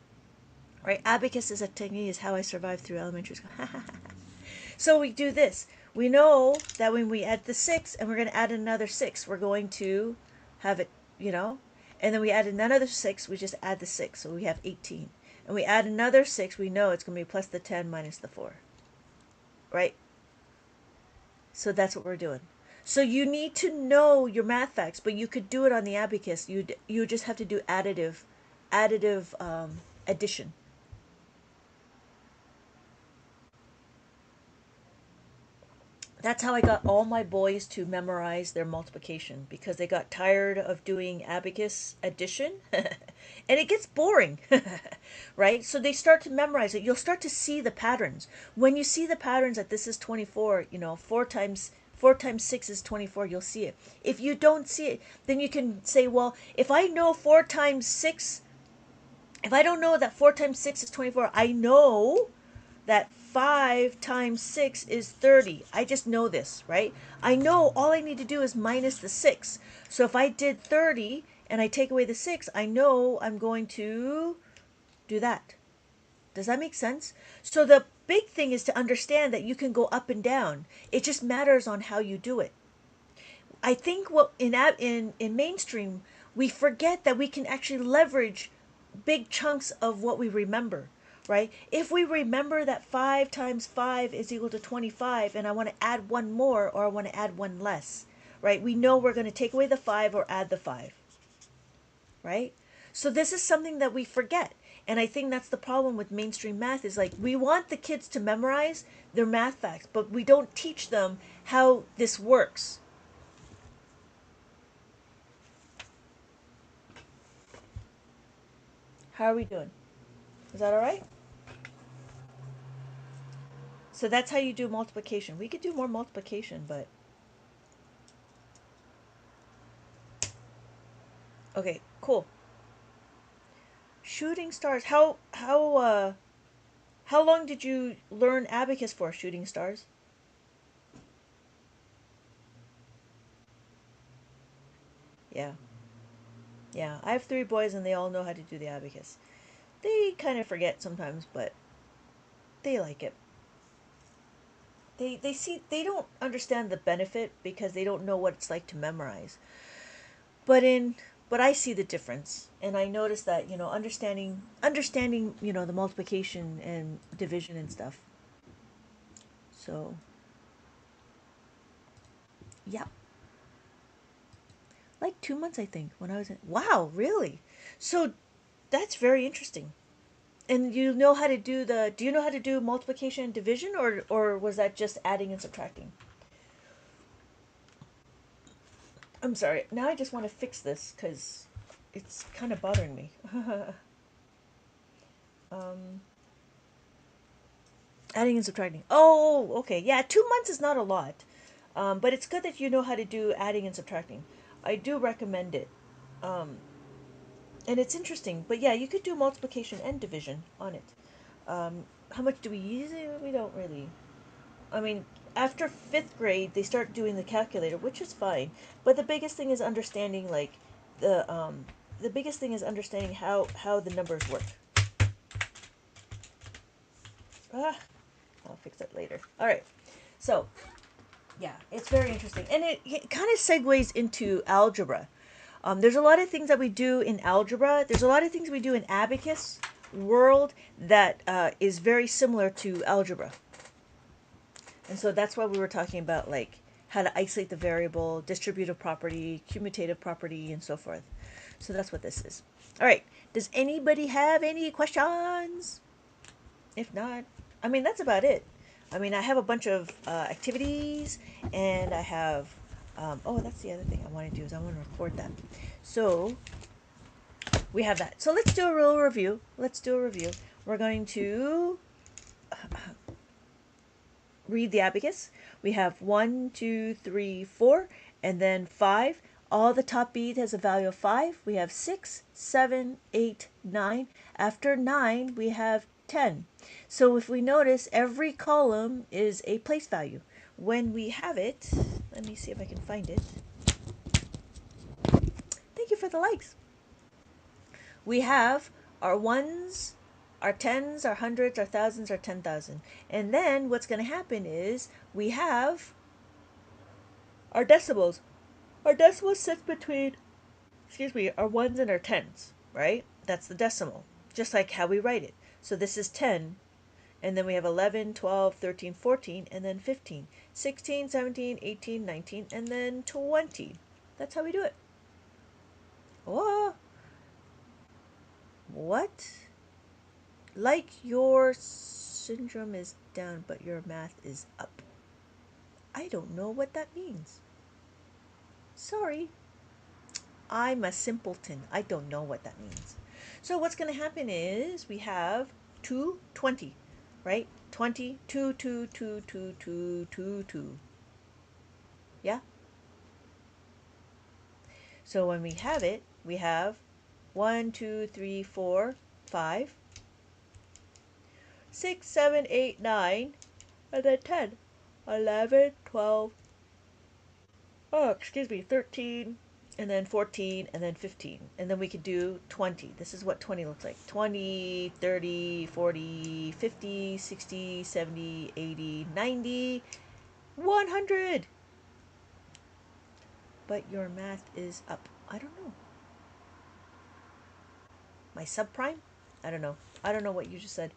right? Abacus is a technique, is how I survived through elementary school. So we do this. We know that when we add the 6 and we're going to add another 6, we're going to have it, and then we add another 6, we just add the 6, so we have 18. And we add another 6, we know it's going to be plus the 10 minus the 4, right? So that's what we're doing. So you need to know your math facts, but you could do it on the abacus. You just have to do additive addition. That's how I got all my boys to memorize their multiplication, because they got tired of doing abacus addition and it gets boring. Right? So they start to memorize it. You'll start to see the patterns. When you see the patterns that this is 24, 4 times 6 is 24, you'll see it. If you don't see it, then you can say, well, if I know 4 times 6, if I don't know that 4 times 6 is 24, I know that 5 times 6 is 30. I just know this, right? I know all I need to do is minus the 6. So if I did 30 and I take away the 6, I know I'm going to do that. Does that make sense? So the big thing is to understand that you can go up and down. It just matters on how you do it. I think what in mainstream, we forget that we can actually leverage big chunks of what we remember, right? If we remember that 5 times 5 is equal to 25 and I want to add one more or I want to add one less, right? We know we're going to take away the 5 or add the 5, right? So this is something that we forget. And I think that's the problem with mainstream math, is like we want the kids to memorize their math facts, but we don't teach them how this works. How are we doing? Is that all right? So that's how you do multiplication. We could do more multiplication, but okay, cool. Shooting stars. How long did you learn abacus for, shooting stars? Yeah. Yeah, I have 3 boys and they all know how to do the abacus. They kind of forget sometimes, but they like it. They don't understand the benefit because they don't know what it's like to memorize. But I see the difference, and I notice that, understanding, the multiplication and division and stuff. So, yeah. Like 2 months, I think, when I was in. Wow, really? So that's very interesting. And you know how to do do you know how to do multiplication and division, or was that just adding and subtracting? I'm sorry. Now I just want to fix this because it's kind of bothering me. um, Adding and subtracting. Oh, okay. Yeah, 2 months is not a lot. But it's good that you know how to do adding and subtracting. I do recommend it. Um, and it's interesting. But yeah, you could do multiplication and division on it. How much do we use it? We don't really. I mean, after fifth grade, they start doing the calculator, which is fine. But the biggest thing is understanding, like, the biggest thing is understanding how the numbers work. Ah, I'll fix that later. All right. So, yeah, it's very interesting. And it kind of segues into algebra. There's a lot of things that we do in algebra. There's a lot of things we do in abacus world that is very similar to algebra. And so that's why we were talking about, like, how to isolate the variable, distributive property, commutative property, and so forth. So that's what this is. All right. Does anybody have any questions? If not, I mean, that's about it. I mean, I have a bunch of activities, and I have, oh, that's the other thing I want to do is I want to record that. So we have that. So let's do a real review. Let's do a review. We're going to read the abacus. We have 1, 2, 3, 4, and then 5. All the top bead has a value of 5. We have 6, 7, 8, 9. After 9, we have 10. So if we notice, every column is a place value. When we have it, let me see if I can find it. Thank you for the likes. We have our ones, our tens, our hundreds, our thousands, our 10,000. And then what's going to happen is we have our decimals. Our decimal sits between, our ones and our tens, right? That's the decimal, just like how we write it. So this is 10, and then we have 11, 12, 13, 14, and then 15, 16, 17, 18, 19, and then 20. That's how we do it. Oh, what? Like your syndrome is down, but your math is up. I don't know what that means. Sorry. I'm a simpleton. I don't know what that means. So what's going to happen is we have 220, right? 20, 2, 2, 2, 2, 2, 2, 2. Yeah? So when we have it, we have 1, 2, 3, 4, 5, 6, 7, 8, 9, and then 10, 11, 12, 13, and then 14, and then 15. And then we could do 20. This is what 20 looks like. 20, 30, 40, 50, 60, 70, 80, 90, 100. But your math is up. I don't know. My subprime? I don't know. I don't know what you just said.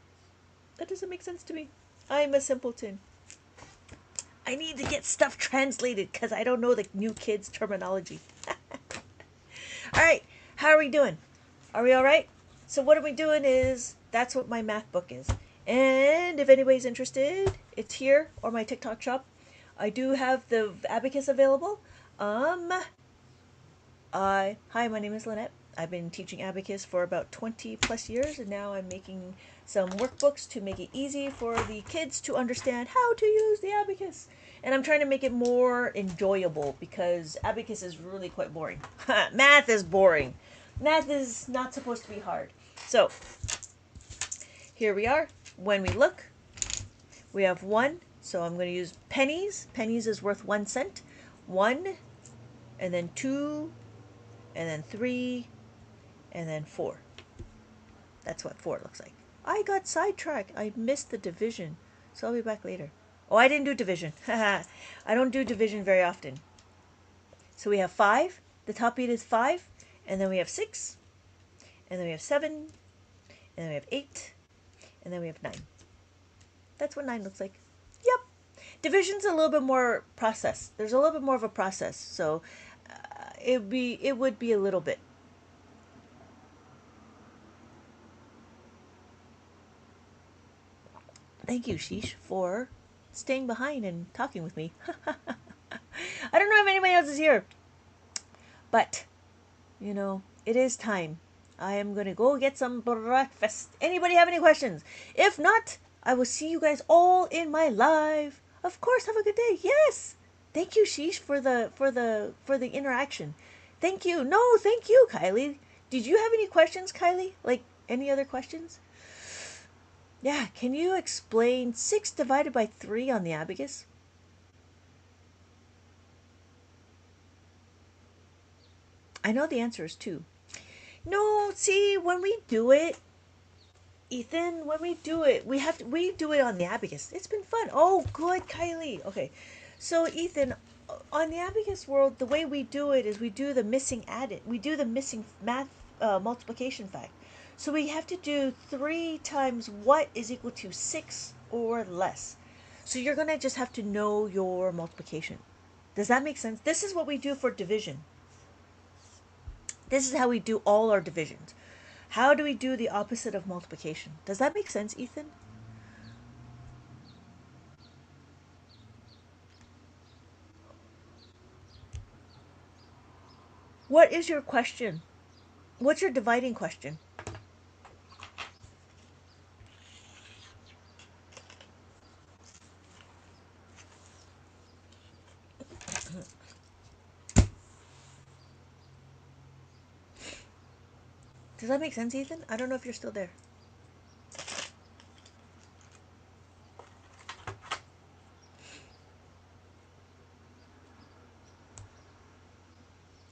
That doesn't make sense to me. I'm a simpleton. I need to get stuff translated because I don't know the new kids' terminology. All right, how are we doing? Are we all right? So what are we doing is, that's what my math book is. And if anybody's interested, it's here or my TikTok shop. I do have the abacus available. Hi, my name is Lynette. I've been teaching abacus for about 20 plus years, and now I'm making some workbooks to make it easy for the kids to understand how to use the abacus. And I'm trying to make it more enjoyable because abacus is really quite boring. Math is boring. Math is not supposed to be hard. So, here we are. When we look, we have 1. So I'm going to use pennies. Pennies is worth 1 cent. 1, and then 2, and then 3, and then 4. That's what 4 looks like. I got sidetracked. I missed the division. So I'll be back later. Oh, I didn't do division. I don't do division very often. So we have 5. The top beat is 5. And then we have 6. And then we have 7. And then we have 8. And then we have 9. That's what 9 looks like. Yep. Division's a little bit more process. There's a little bit more of a process. So it would be a little bit. Thank you, Sheesh, for staying behind and talking with me. I don't know if anybody else is here, but, it is time. I am going to go get some breakfast. Anybody have any questions? If not, I will see you guys all in my live. Of course, have a good day. Yes. Thank you, Sheesh, for the interaction. Thank you. No, thank you, Kylie. Did you have any questions, Kylie? Like any other questions? Yeah, can you explain 6 divided by 3 on the abacus? I know the answer is 2. No, see, when we do it, Ethan, when we do it, we do it on the abacus. It's been fun. Oh, good, Kylie. Okay. So, Ethan, on the abacus world, the way we do it is we do the missing added. We do the missing math multiplication fact. So we have to do 3 times what is equal to 6 or less. So you're going to just have to know your multiplication. Does that make sense? This is what we do for division. This is how we do all our divisions. How do we do the opposite of multiplication? Does that make sense, Ethan? What is your question? What's your dividing question? Does that make sense, Ethan? I don't know if you're still there.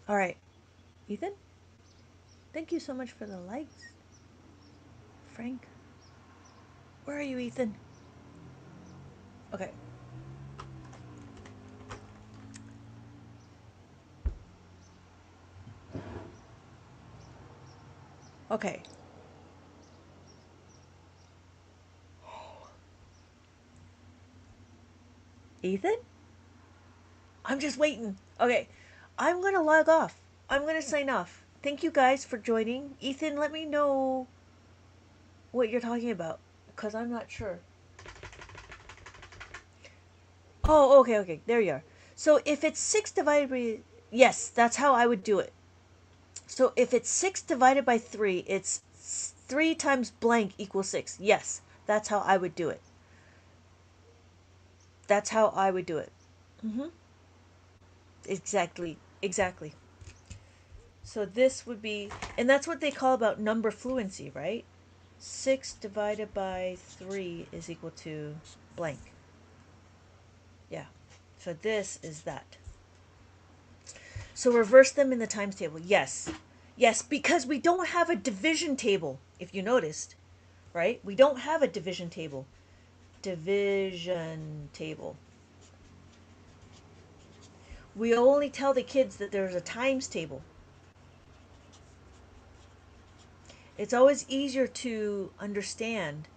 All right. Ethan? Thank you so much for the likes. Frank? Where are you, Ethan? Okay. Okay. Ethan? I'm just waiting. Okay. I'm going to log off. I'm going to sign off. Thank you guys for joining. Ethan, let me know what you're talking about, because I'm not sure. Oh, okay, okay. There you are. So if it's 6 divided by... Yes, that's how I would do it. So if it's 6 divided by 3, it's 3 times blank equals 6. Yes, that's how I would do it. That's how I would do it. Mm-hmm. Exactly. Exactly. So this would be... And that's what they call about number fluency, right? 6 divided by 3 is equal to blank. Yeah. So this is that. So reverse them in the times table. Yes. Yes, because we don't have a division table, if you noticed. Right? We don't have a division table. Division table. We only tell the kids that there's a times table. It's always easier to understand,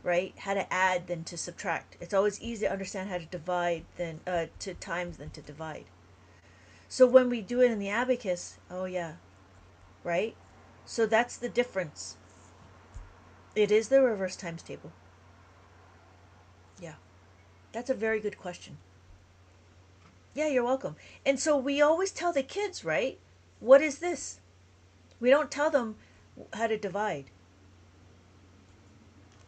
right, how to add than to subtract. It's always easier to understand how to divide than to times than to divide. So when we do it in the abacus, oh yeah, right? So that's the difference. It is the reverse times table. Yeah. That's a very good question. Yeah, you're welcome. And so we always tell the kids, right? What is this? We don't tell them how to divide.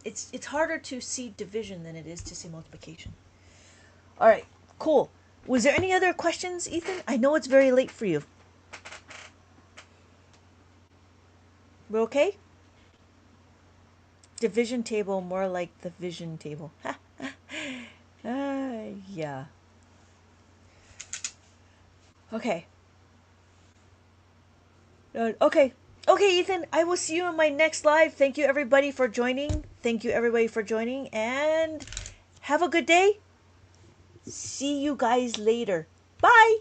It's harder to see division than it is to see multiplication. All right, cool. Was there any other questions, Ethan? I know it's very late for you. We're okay? Division table, more like the vision table. Yeah. Okay. Okay. Okay, Ethan, I will see you in my next live. Thank you, everybody, for joining. Thank you, everybody, for joining. And have a good day. See you guys later. Bye.